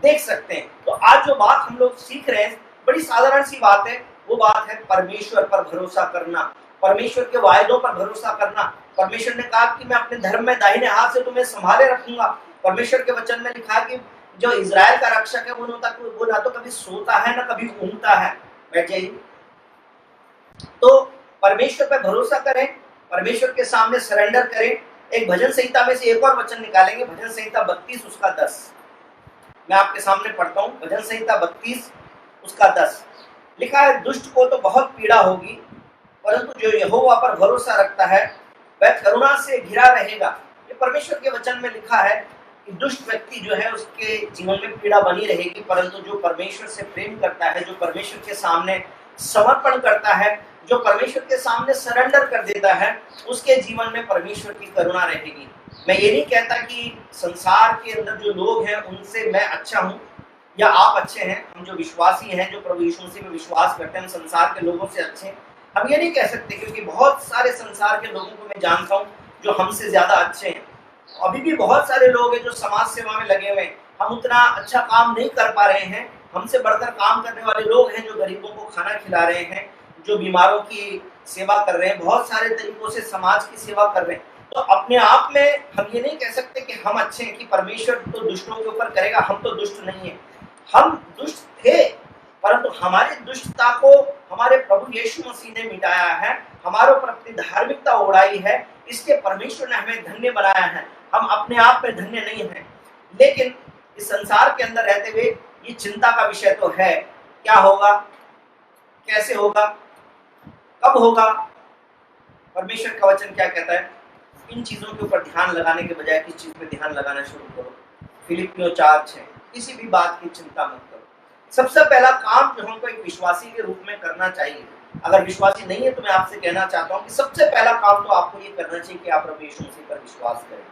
देख सकते हैं। तो आज जो बात हम लोग सीख रहे हैं बड़ी साधारण सी बात है, वो बात है परमेश्वर पर भरोसा करना, परमेश्वर के वायदों पर भरोसा करना। परमेश्वर ने कहा कि मैं अपने धर्म में दाहिने हाथ से तुम्हें संभाले रखूंगा। परमेश्वर के वचन में लिखा है कि जो इजराइल का रक्षक है वो ना तो कभी सोता है ना कभी ऊँघता है। बैठ जाइए। तो परमेश्वर पर भरोसा करें, परमेश्वर के सामने सरेंडर करें। एक भजन संहिता में से एक और वचन निकालेंगे, भजन संहिता 32 उसका 10। मैं आपके सामने पढ़ता हूँ, भजन संहिता 32 उसका 10 लिखा है, दुष्ट को तो बहुत पीड़ा होगी, परंतु जो यहोवा पर भरोसा रखता है वह करुणा से घिरा रहेगा। ये परमेश्वर के वचन में लिखा है कि दुष्ट व्यक्ति जो है उसके जीवन में पीड़ा बनी रहेगी, परंतु जो परमेश्वर से प्रेम करता है, जो परमेश्वर के सामने समर्पण करता है, जो परमेश्वर के सामने सरेंडर कर देता है, उसके जीवन में परमेश्वर की करुणा रहेगी। मैं ये नहीं कहता कि संसार के अंदर जो लोग हैं उनसे मैं अच्छा हूँ या आप अच्छे हैं। हम जो विश्वासी हैं, जो प्रभु यीशु मसीह में विश्वास करते हैं, हम संसार के लोगों से अच्छे हैं, हम ये नहीं कह सकते, क्योंकि बहुत सारे संसार के लोगों को मैं जानता हूँ जो हमसे ज्यादा अच्छे हैं। अभी भी बहुत सारे लोग हैं जो समाज सेवा में लगे हुए हैं, हम उतना अच्छा काम नहीं कर पा रहे हैं। हमसे बढ़कर काम करने वाले लोग हैं जो गरीबों को खाना खिला रहे हैं, जो बीमारों की सेवा कर रहे हैं, बहुत सारे तरीकों से समाज की सेवा कर रहे हैं। तो अपने आप में हम ये नहीं कह सकते कि हम अच्छे हैं, कि परमेश्वर तो दुष्टों के ऊपर करेगा, हम तो दुष्ट नहीं है। हम दुष्ट थे, परंतु हमारी दुष्टता को हमारे प्रभु यीशु मसीह ने मिटाया है, हमारे ऊपर अपनी धार्मिकता उड़ाई है, इसलिए परमेश्वर ने हमें धन्य बनाया है। हम अपने आप में धन्य नहीं हैं, लेकिन इस संसार के अंदर रहते हुए ये चिंता का विषय तो है, क्या होगा, कैसे होगा, कब होगा। परमेश्वर का वचन क्या कहता है, इन चीजों के ऊपर ध्यान लगाने के बजाय किस चीज पे ध्यान लगाना शुरू करो। फिलिपियों 4:6, किसी भी बात की चिंता मत करो। सबसे पहला काम जो हमको एक विश्वासी के रूप में करना चाहिए, अगर विश्वासी नहीं है तो मैं आपसे कहना चाहता हूँ कि सबसे पहला काम तो आपको ये करना चाहिए कि आप प्रभु यीशु मसीह पर विश्वास करें।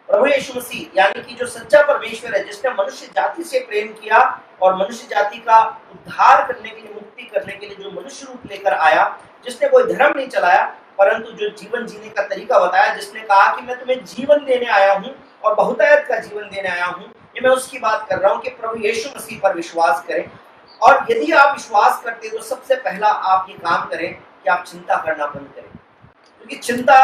प्रभु यीशु मसीह यानी कि जो सच्चा परमेश्वर है, जिसने मनुष्य जाति से प्रेम किया और मनुष्य जाति का उद्धार करने के लिए, मुक्ति करने के लिए जो मनुष्य रूप लेकर आया, जिसने कोई धर्म नहीं चलाया परंतु जो जीवन जीने का तरीका बताया, जिसने कहा कि मैं तुम्हें जीवन देने आया हूँ और बहुतायत का जीवन देने आया हूँ, ये मैं उसकी बात कर रहा हूँ कि प्रभु यीशु मसीह पर विश्वास करें। और यदि आप विश्वास करते हैं तो सबसे पहला आप ये काम करें कि आप चिंता करना बंद करें, क्योंकि चिंता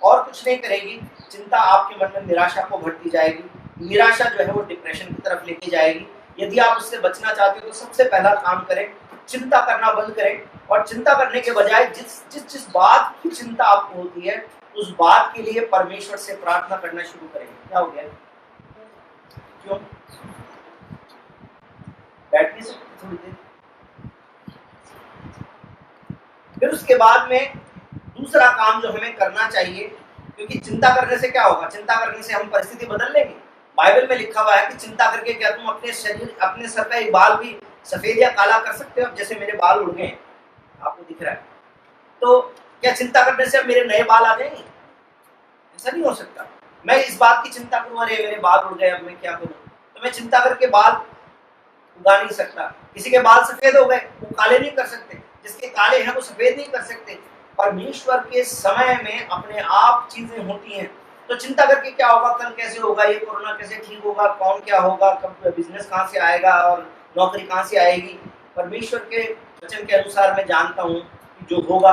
और कुछ नहीं करेगी। चिंता आपके मन में निराशा को भरती जाएगी, निराशा जो है वो डिप्रेशन की तरफ लेके जाएगी। यदि आप उससे बचना चाहते हो तो सबसे पहला काम करें, चिंता करना बंद करें। और चिंता करने के बजाय जिस बात की चिंता आपको होती है उस बात के लिए परमेश्वर से प्रार्थना करना शुरू करें। क्या हो गया, क्यों बैठ नहीं सकते थोड़ी देर। फिर उसके बाद में दूसरा काम जो हमें करना चाहिए, क्योंकि चिंता करने से क्या होगा, चिंता करने से हम परिस्थिति बदल लेंगे। बाइबल में लिखा हुआ है कि चिंता करके क्या तुम अपने शरीर, अपने सर का एक बाल भी सफेद या काला कर सकते हो। अब जैसे मेरे बाल उड़ गए, आपको दिख रहा है, तो क्या चिंता करने से अब मेरे नए बाल आ जाएंगे? ऐसा नहीं हो सकता। मैं इस बात की चिंता करूँ, अरे मेरे बाल उड़ गए, अब मैं क्या करूँ, तो मैं चिंता करके बाल उगा नहीं सकता। किसी के बाल सफेद हो गए, वो काले नहीं कर सकते, जिसके काले हैं वो सफेद नहीं कर सकते। परमेश्वर के समय में अपने आप चीजें होती हैं, तो चिंता करके क्या होगा, कल कैसे होगा, ये कोरोना कैसे ठीक होगा, कौन क्या होगा, कब बिजनेस कहाँ से आएगा और नौकरी कहाँ से आएगी। परमेश्वर के वचन के अनुसार मैं जानता हूँ कि जो होगा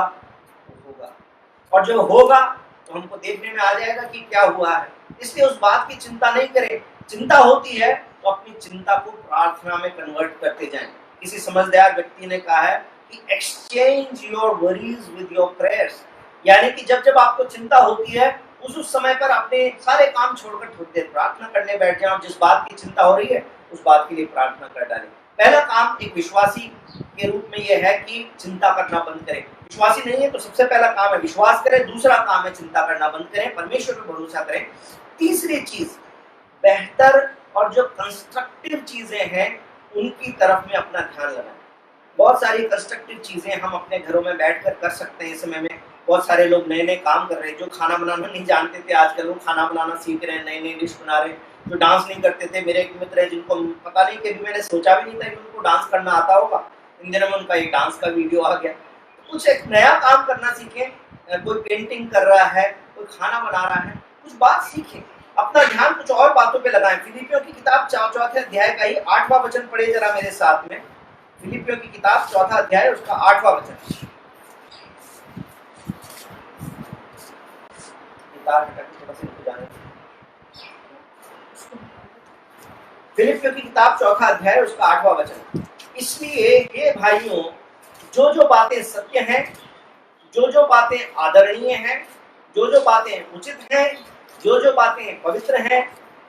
वो होगा, और जो होगा तो हमको देखने में आ जाएगा कि क्या हुआ है। इसलिए उस बात की चिंता नहीं करें। चिंता होती है तो अपनी चिंता को प्रार्थना में कन्वर्ट करते जाएं। किसी समझदार व्यक्ति ने कहा है कि exchange your worries with your prayers, यानी कि जब जब आपको चिंता होती है उस समय पर अपने सारे काम छोड़कर थोड़ी देर प्रार्थना करने बैठ जाओ। जिस बात की चिंता हो रही है उस बात के लिए प्रार्थना कर डालें। पहला काम एक विश्वासी के रूप में यह है कि चिंता करना बंद करें। विश्वासी नहीं है तो सबसे पहला काम है विश्वास करें, दूसरा काम है चिंता करना बंद करें, परमेश्वर पर भरोसा करें। तीसरी चीज, बेहतर और जो कंस्ट्रक्टिव चीजें हैं उनकी तरफ में अपना ध्यान लगाएं। बहुत सारी कंस्ट्रक्टिव चीजें हम अपने घरों में बैठकर कर सकते हैं। इस समय में बहुत सारे लोग नए नए काम कर रहे हैं। जो खाना बनाना नहीं जानते थे आजकल वो खाना बनाना सीख रहे हैं, नई नई डिश बना रहे हैं। जो डांस नहीं करते थे, मेरे एक मित्र है जिनको पता नहीं कि मैंने सोचा भी नहीं था कि उनको डांस करना आता होगा, इन दिनों में उनका एक डांस का वीडियो आ गया। कुछ एक नया काम करना सीखें। कोई पेंटिंग कर रहा है, कोई खाना बना रहा है, कुछ बात सीखें, अपना ध्यान कुछ और बातों पे लगाएं। फिलिपियों की किताब 4 अध्याय का ही 8वां वचन पढ़े जरा मेरे साथ में। फिलिपियों की किताब 4 अध्याय उसका 8वां वचन। फिलिपियों की किताब 4 अध्याय उसका 8वां वचन। इसलिए हे भाइयों, जो जो बातें सत्य हैं, जो जो बातें आदरणीय हैं, जो जो बातें उचित हैं, जो जो बातें पवित्र हैं,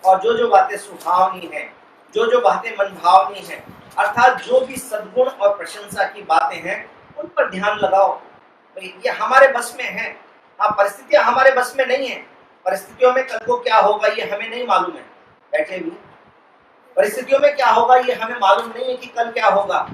और जो जो बातें सुहावनी हैं, जो जो बातें मनभावनी हैं, अर्थात जो भी सद्गुण और प्रशंसा की बातें हैं उन पर ध्यान लगाओ। ये हमारे बस में है। हाँ, परिस्थितियां हमारे बस में नहीं है। परिस्थितियों में कल को क्या होगा ये हमें नहीं मालूम है। बैठे भी परिस्थितियों में क्या होगा ये हमें मालूम नहीं है कि कल क्या होगा,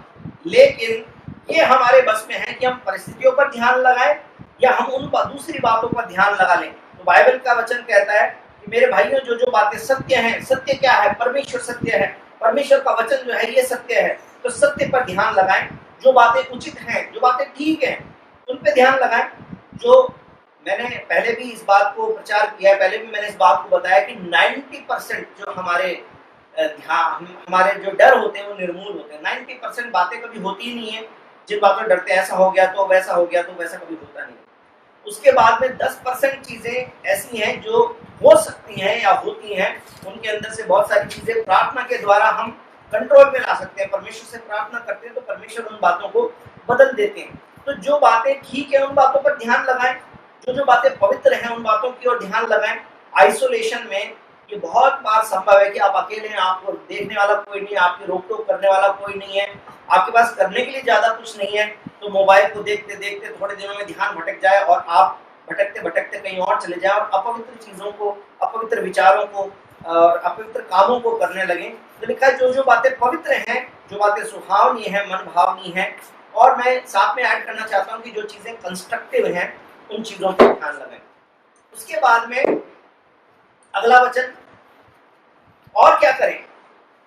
लेकिन ये हमारे बस में है कि हम परिस्थितियों पर ध्यान लगाएं या हम उन दूसरी बातों पर ध्यान लगा लें। तो बाइबल का वचन कहता है कि मेरे भाइयों, जो जो बातें सत्य हैं, सत्य क्या है, परमेश्वर सत्य है, परमेश्वर का वचन जो है ये सत्य है, तो सत्य पर ध्यान लगाएं। जो बातें उचित हैं, जो बातें ठीक हैं, उन पे ध्यान लगाएं। जो मैंने पहले भी इस बात को प्रचार किया है, पहले भी मैंने इस बात को बताया कि 90% जो हमारे जो डर होते हैं वो निर्मूल होते हैं। 90% बातें कभी होती ही नहीं है। जिन बातों डरते हैं, ऐसा हो गया तो वैसा हो गया तो वैसा, कभी होता नहीं। उसके बाद में 10% चीजें ऐसी हैं जो हो सकती हैं या होती हैं। उनके अंदर से बहुत सारी चीजें प्रार्थना के द्वारा हम कंट्रोल में ला सकते हैं। परमेश्वर से प्रार्थना करते हैं तो परमेश्वर उन बातों को बदल देते हैं। तो जो बातें ठीक है उन बातों पर ध्यान लगाएं, जो जो बातें पवित्र हैं उन बातों की ओर ध्यान लगाएं। आइसोलेशन में ये बहुत बार संभव है कि आप अकेले हैं, आपको देखने वाला कोई नहीं है, आपकी रोक टोक करने वाला कोई नहीं है, आपके पास करने के लिए ज्यादा कुछ नहीं है, तो मोबाइल को देखते देखते थोड़े दिनों में ध्यान भटक जाए और आप भटकते भटकते कहीं और चले जाए और अपवित्र चीजों को, अपवित्र विचारों को और अपवित्र कामों को करने लगे। तो लिखा है जो जो बातें पवित्र हैं, जो बातें सुहावनी है, मन भावनी है, और मैं साथ में ऐड करना चाहता हूँ कि जो चीजें कंस्ट्रक्टिव हैं उन चीजों पर ध्यान लगाएं। उसके बाद में अगला वचन, और क्या करें,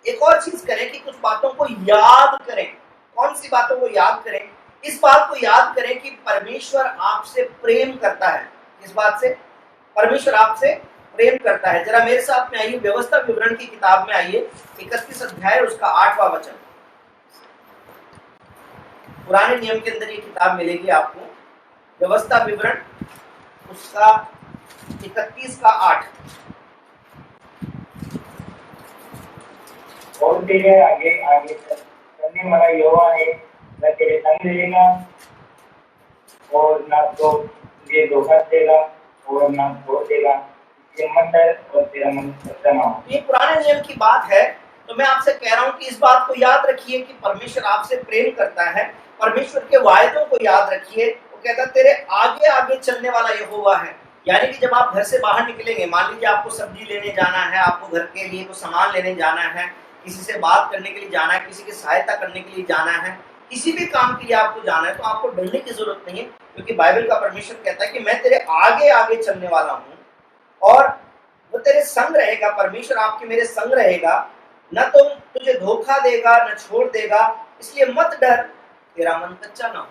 एक और चीज करें कि कुछ बातों को याद करें। कौन सी बातों को याद करें? इस बात को याद करें कि परमेश्वर आपसे प्रेम करता है। इस बात से परमेश्वर आपसे प्रेम करता है। जरा मेरे साथ में आइए, व्यवस्था विवरण की किताब में आइए, 31 अध्याय उसका 8वां वचन। पुराने नियम के अंदर ये किताब मिलेगी आपको, व्यवस्था विवरण उसका 31 का 8। और तेरे आगे आगे करने वाला यहोवा है, न तेरे संग रहेगा और न तो तुझे धोखा देगा और न छोड़ देगा। इसलिए मत डर और तेरा मन सच्चा ना हो। ये पुराने नियम की बात है, तो मैं आपसे कह रहा हूँ कि इस बात को याद रखिए कि परमेश्वर आपसे प्रेम करता है। परमेश्वर के वायदों को याद रखिए। वो कहता है तेरे आगे आगे चलने वाला यहोवा है। यानी कि जब आप घर से बाहर निकलेंगे, मान लीजिए आपको सब्जी लेने जाना है, आपको घर के लिए कुछ सामान लेने जाना है, किसी से बात करने के लिए जाना है, किसी की सहायता करने के लिए जाना है, किसी भी काम के लिए आपको जाना है, तो आपको डरने की जरूरत नहीं है, क्योंकि बाइबल का परमेश्वर कहता है कि मैं तेरे आगे आगे चलने वाला हूँ और वो तेरे संग रहेगा। परमेश्वर आपके मेरे संग रहेगा, न तो तुझे धोखा देगा न छोड़ देगा, इसलिए मत डर, तेरा मन कच्चा ना हो।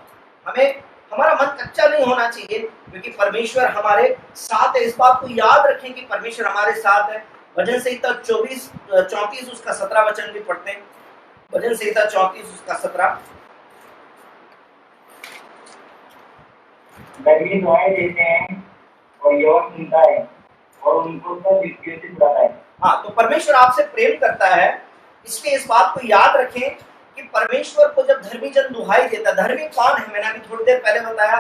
हमें हमारा मन कच्चा नहीं होना चाहिए, क्योंकि परमेश्वर हमारे साथ है। इस बात को याद रखें कि परमेश्वर हमारे साथ है। भजन संहिता 34 उसका 17 वचन भी पढ़ते हैं। भजन संहिता 34 उसका 17। गर्मी दुआएं देते हैं और यौन सुनता है और उनको सब विपत्तियों से छुड़ाता है। हाँ, तो परमेश्वर आपसे प्रेम करता है, इसलिए इस बात को याद रखें कि परमेश्वर को जब धर्मी जन दुहाई देता, धर्मी कौन है? मैंने अभी थोड़ी देर पहले बताया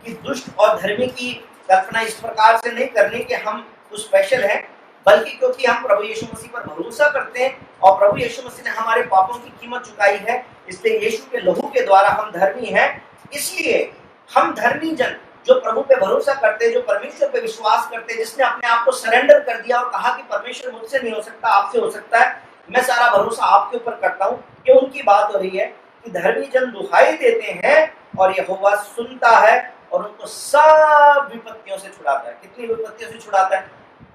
कि दुष्ट और धर्मी की कल्पना इस प्रकार से नहीं करनी कि हम कुछ स्पेशल हैं, बल्कि क्योंकि हम प्रभु यीशु मसीह पर भरोसा करते हैं और प्रभु यीशु मसीह ने हमारे पापों की कीमत चुकाई है, इसलिए यीशु के लहू के द्वारा हम धर्मी हैं। इसलिए हम धर्मी जन जो प्रभु पे भरोसा करते हैं, जो परमेश्वर पे विश्वास करते हैं, जिसने अपने आप को सरेंडर कर दिया और कहा कि परमेश्वर मुझसे नहीं हो सकता, आपसे हो सकता है, मैं सारा भरोसा आपके ऊपर करता हूँ, ये उनकी बात हो रही है कि धर्मी जन दुहाई देते हैं और यहोवा सुनता है और उनको सब विपत्तियों से छुड़ाता है। कितनी विपत्तियों से छुड़ाता है?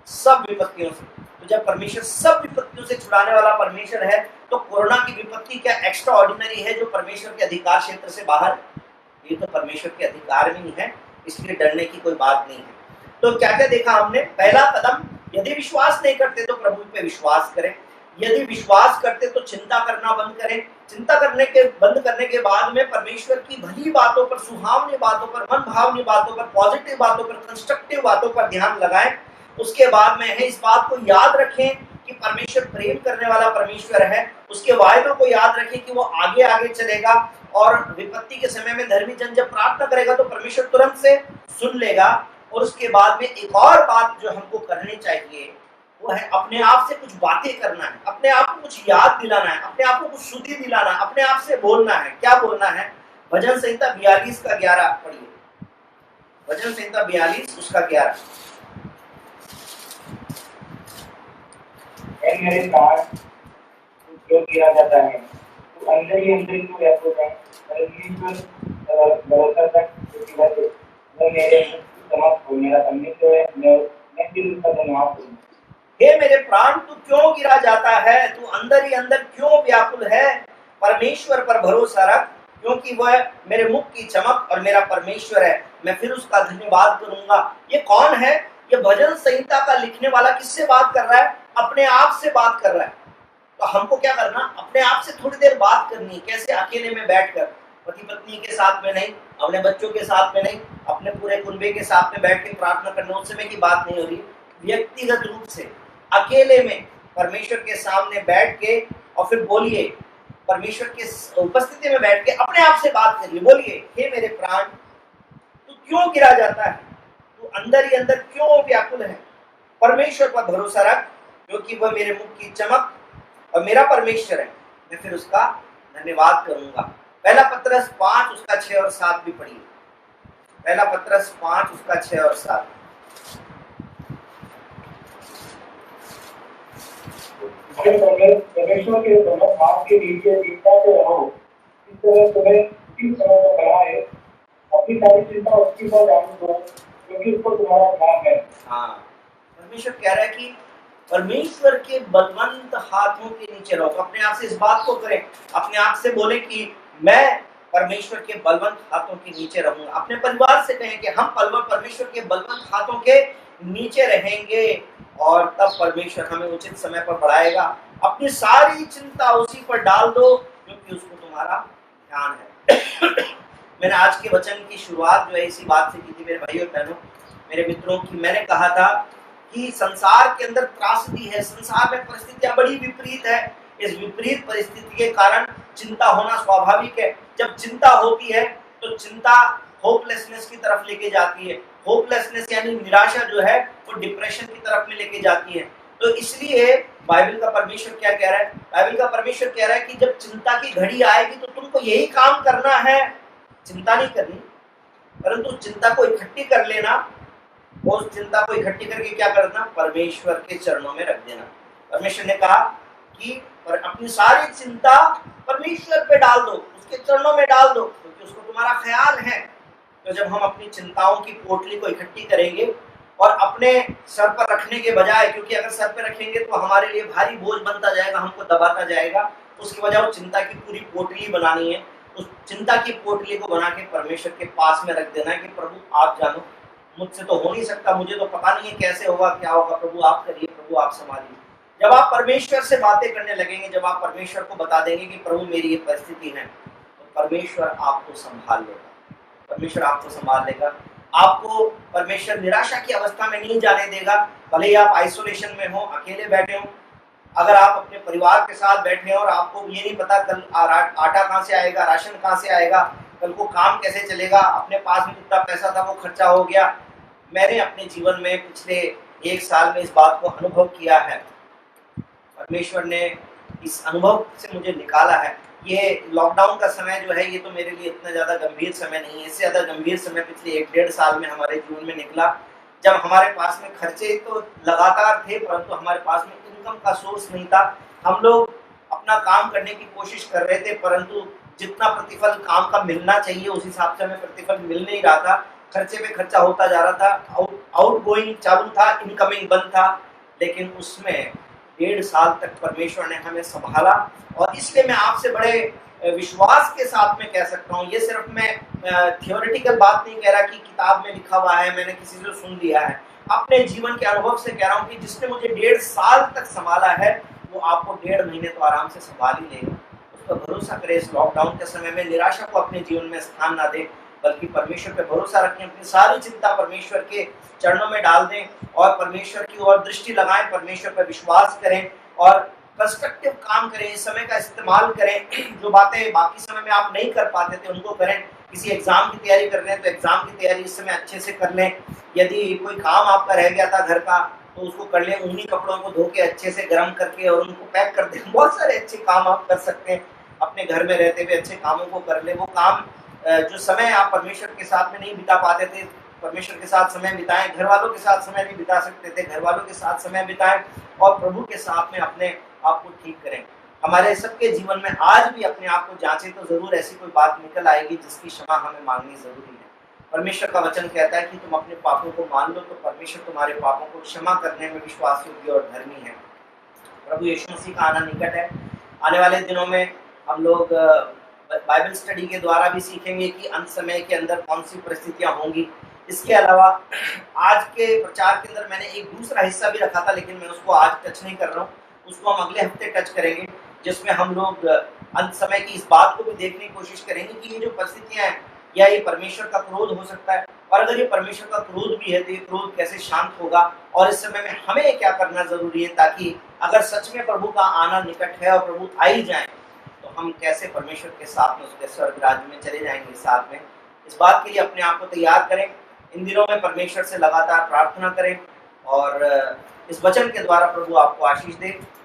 सब विपत्तियों से। तो जब परमेश्वर सब विपत्तियों से छुड़ाने वाला परमेश्वर है, तो कोरोना की विपत्ति क्या एक्स्ट्रा ऑर्डिनरी है जो परमेश्वर के अधिकार क्षेत्र से बाहर? ये तो परमेश्वर के अधिकार में ही है, इसलिए डरने की कोई बात नहीं है। तो क्या क्या देखा हमने? पहला कदम, यदि विश्वास नहीं करते तो प्रभु पे विश्वास करें। यदि विश्वास करते तो चिंता करना बंद करें। चिंता बंद करने के बाद में परमेश्वर की भली बातों पर, सुहावनी बातों पर, मन भावनी बातों पर, पॉजिटिव बातों पर, कंस्ट्रक्टिव बातों पर ध्यान लगाएं। उसके बाद में है, इस बात को याद रखें कि परमेश्वर प्रेम करने वाला परमेश्वर है। उसके वायदों को याद रखें कि वो आगे आगे चलेगा और विपत्ति के समय में धर्मी जन जब प्रार्थना करेगा तो परमेश्वर तुरंत से सुन लेगा। और उसके बाद में एक और बात जो हमको करनी चाहिए वो है अपने आप से कुछ बातें करना है, अपने आप को कुछ याद दिलाना है, अपने आप को कुछ शुद्धि दिलाना है, अपने आप से बोलना है। क्या बोलना है? भजन संहिता 42 का 11 पढ़िए। भजन संहिता 42 उसका 11। मेरे प्राण जो किया जाता है तो अंदर ही अंदर क्यों व्याकुल है? परमेश्वर भरोसा तक वो मेरे समझ और मेरा परमेश्वर है, मैं फिर उसका धन्यवाद करूँ। हे मेरे प्राण, तू क्यों गिरा जाता है? तू अंदर ही अंदर क्यों व्याकुल है? परमेश्वर पर भरोसा रख, क्योंकि वह मेरे मुख की चमक और मेरा परमेश्वर है, मैं फिर उसका धन्यवाद करूंगा। ये कौन है? ये भजन संहिता का लिखने वाला किससे बात कर रहा है? अपने आप से बात कर रहा है। तो हमको क्या करना? अपने आप से थोड़ी देर बात करनी। कैसे? अकेले में बैठकर, पति पत्नी के साथ में नहीं, अपने बच्चों के साथ में नहीं, अपने पूरे कुनबे के साथ में बैठ के प्रार्थना करना, उस समय की बात नहीं हो रही। व्यक्तिगत रूप से अकेले में परमेश्वर के सामने बैठ के और फिर बोलिए, परमेश्वर के उपस्थिति में बैठ के अपने आप से बात करिए। बोलिए, हे मेरे प्राण, तू क्यों गिरा जाता है? तू अंदर ही अंदर क्यों व्याकुल है? परमेश्वर पर भरोसा रख, क्योंकि वह मेरे मुख की चमक और मेरा परमेश्वर है, मैं फिर उसका धन्यवाद करूंगा। पहला पत्रस 5 उसका 6 और 7 भी पढ़िए। पहला पत्रस 5 उसका 6 और 7। परमेश्वर के हाथ के नीचे दीनता से रहो, इस तरह तुम्हें किस समय को बनाए, अपनी सारी चिंता उसकी पर डाल दो, क्योंकि उसको तुम्हारा ध्यान है। हाँ, परमेश्वर कह रहा है कि परमेश्वर के बलवंत हाथों के नीचे रहो। तो अपने आप से इस बात को करें, अपने आप से बोले कि मैं परमेश्वर के बलवंत हाथों के नीचे रहूंगा। अपने परिवार से कहें कि हम परमेश्वर के बलवंत हाथों के नीचे रहेंगे और तब परमेश्वर हमें उचित समय पर बढ़ाएगा। अपनी सारी चिंता उसी पर डाल दो, क्योंकि उसको तुम्हारा ध्यान है। मैंने आज के वचन की शुरुआत जो है इसी बात से की थी मेरे भाइयों बहनों, मेरे मित्रों की। मैंने कहा था कि संसार के अंदर त्रासदी है, संसार में परिस्थितियां बड़ी विपरीत है। इस विपरीत परिस्थिति के कारण चिंता होना स्वाभाविक है। जब चिंता होती है तो चिंता होपलेसनेस की तरफ लेके जाती है। होपलेसनेस यानी निराशा जो है वो डिप्रेशन की तरफ में लेके जाती है। तो इसलिए बाइबल का परमेश्वर क्या कह रहा है? बाइबल का परमेश्वर कह रहा है कि जब चिंता की घड़ी आएगी तो तुमको यही काम करना है, चिंता नहीं करनी, परंतु चिंता को इकट्ठी कर लेना और चिंता को इकट्ठी करके क्या करना? परमेश्वर के चरणों में रख देना। परमेश्वर ने कहा कि पर अपनी सारी चिंता परमेश्वर पे डाल दो, उसके चरणों में डाल दो, क्योंकि उसको तुम्हारा ख्याल है। तो जब हम अपनी चिंताओं की पोटली को इकट्ठी करेंगे और अपने सर पर रखने के बजाय, क्योंकि अगर सर पर रखेंगे तो हमारे लिए भारी बोझ बनता जाएगा, हमको दबाता जाएगा, उसकी वजह वो चिंता की पूरी पोटली बनानी है। उस चिंता की पोटली को बना के परमेश्वर के पास में रख देना है कि प्रभु आप जानो, मुझसे तो हो नहीं सकता, मुझे तो पता नहीं है कैसे होगा, क्या होगा, प्रभु आप करिए, प्रभु आप संभालिए। जब आप परमेश्वर से बातें करने लगेंगे, जब आप परमेश्वर को बता देंगे कि प्रभु मेरी ये परिस्थिति है, तो परमेश्वर आपको संभाल लेगा, परमेश्वर आपको संभाल लेगा। आपको परमेश्वर निराशा की अवस्था में नहीं जाने देगा, भले ही आप आइसोलेशन में हो, अकेले बैठे हो। अगर आप अपने परिवार के साथ बैठे हो और आपको ये नहीं पता कल आटा कहाँ से आएगा, राशन कहाँ से आएगा, कल को काम कैसे चलेगा, अपने पास में जितना पैसा था वो खर्चा हो गया। मैंने अपने जीवन में पिछले 1 साल में इस बात को अनुभव किया है। परमेश्वर ने इस अनुभव से मुझे निकाला है। ये लॉकडाउन का समय जो है, ये तो मेरे लिए इतना ज़्यादा गंभीर समय नहीं है, इससे ज़्यादा गंभीर समय पिछले 1-1.5 साल में हमारे जीवन में निकला, जब हमारे पास में खर्चे तो लगातार थे, परंतु हमारे पास में इनकम का सोर्स नहीं था। हम लोग अपना काम करने की कोशिश कर रहे थे, परंतु जितना प्रतिफल काम का मिलना चाहिए उस हिसाब से हमें प्रतिफल मिल नहीं रहा था। खर्चे पे खर्चा होता जा रहा था, आउट गोइंग चालू था, इनकमिंग बंद था। लेकिन उसमें 1.5 साल तक परमेश्वर ने हमें संभाला, और इसलिए मैं आपसे बड़े विश्वास के साथ में कह सकता हूँ, ये सिर्फ मैं थियोरेटिकल बात नहीं कह रहा कि किताब में लिखा हुआ है, मैंने किसी से सुन लिया है, अपने जीवन के अनुभव से कह रहा हूँ कि जिसने मुझे 1.5 साल तक संभाला है, वो आपको 1.5 महीने तो आराम से संभाल ही लेगा। उस पर भरोसा करें। इस लॉकडाउन के समय में निराशा को अपने जीवन में स्थान ना दें, बल्कि परमेश्वर पे भरोसा रखें, अपनी सारी चिंता परमेश्वर के चरणों में डाल दें और परमेश्वर की ओर दृष्टि लगाएं, परमेश्वर पर विश्वास करें और कंस्ट्रक्टिव काम करें, इस समय का इस्तेमाल करें। जो बातें बाकी समय में आप नहीं कर पाते थे उनको करें। किसी एग्जाम की तैयारी कर रहे हैं तो एग्जाम की तैयारी इस समय अच्छे से कर लें। यदि कोई काम आपका रह गया था घर का तो उसको कर लें, उन्हीं कपड़ों को धो के अच्छे से गर्म करके और उनको पैक कर दें। बहुत सारे अच्छे काम आप कर सकते हैं, अपने घर में रहते हुए अच्छे कामों को कर लें। वो काम जो समय आप परमेश्वर के साथ में नहीं बिता पाते थे, परमेश्वर के साथ समय बिताएं। घर वालों के साथ समय नहीं बिता सकते थे, घर वालों के साथ समय बिताएं और प्रभु के साथ में अपने आप को ठीक करें। हमारे सबके जीवन में आज भी अपने आप को जांचें तो जरूर ऐसी कोई बात निकल आएगी जिसकी क्षमा हमें मांगनी जरूरी है। परमेश्वर का वचन कहता है कि तुम अपने पापों को मान लो तो परमेश्वर तुम्हारे पापों को क्षमा करने में विश्वास योग्य और धर्मी है। प्रभु यीशु मसीह का आना निकट है। आने वाले दिनों में हम लोग बाइबल स्टडी के द्वारा भी सीखेंगे कि अंत समय के अंदर कौन सी परिस्थितियां होंगी। इसके अलावा आज के प्रचार के अंदर मैंने एक दूसरा हिस्सा भी रखा था, लेकिन मैं उसको आज टच नहीं कर रहा हूँ, उसको हम अगले हफ्ते टच करेंगे, जिसमें हम लोग अंत समय की इस बात को भी देखने की कोशिश करेंगे कि ये जो परिस्थितियां हैं, या ये परमेश्वर का क्रोध हो सकता है, और अगर ये परमेश्वर का क्रोध भी है तो ये क्रोध कैसे शांत होगा, और इस समय में हमें क्या करना जरूरी है ताकि अगर सच में प्रभु का आना निकट है और प्रभु आ ही जाए तो हम कैसे परमेश्वर के साथ में उसके स्वर्ग राज्य में चले जाएंगे साथ में। इस बात के लिए अपने आप को तैयार करें। इन दिनों में परमेश्वर से लगातार प्रार्थना करें और इस वचन के द्वारा प्रभु आपको आशीष दे।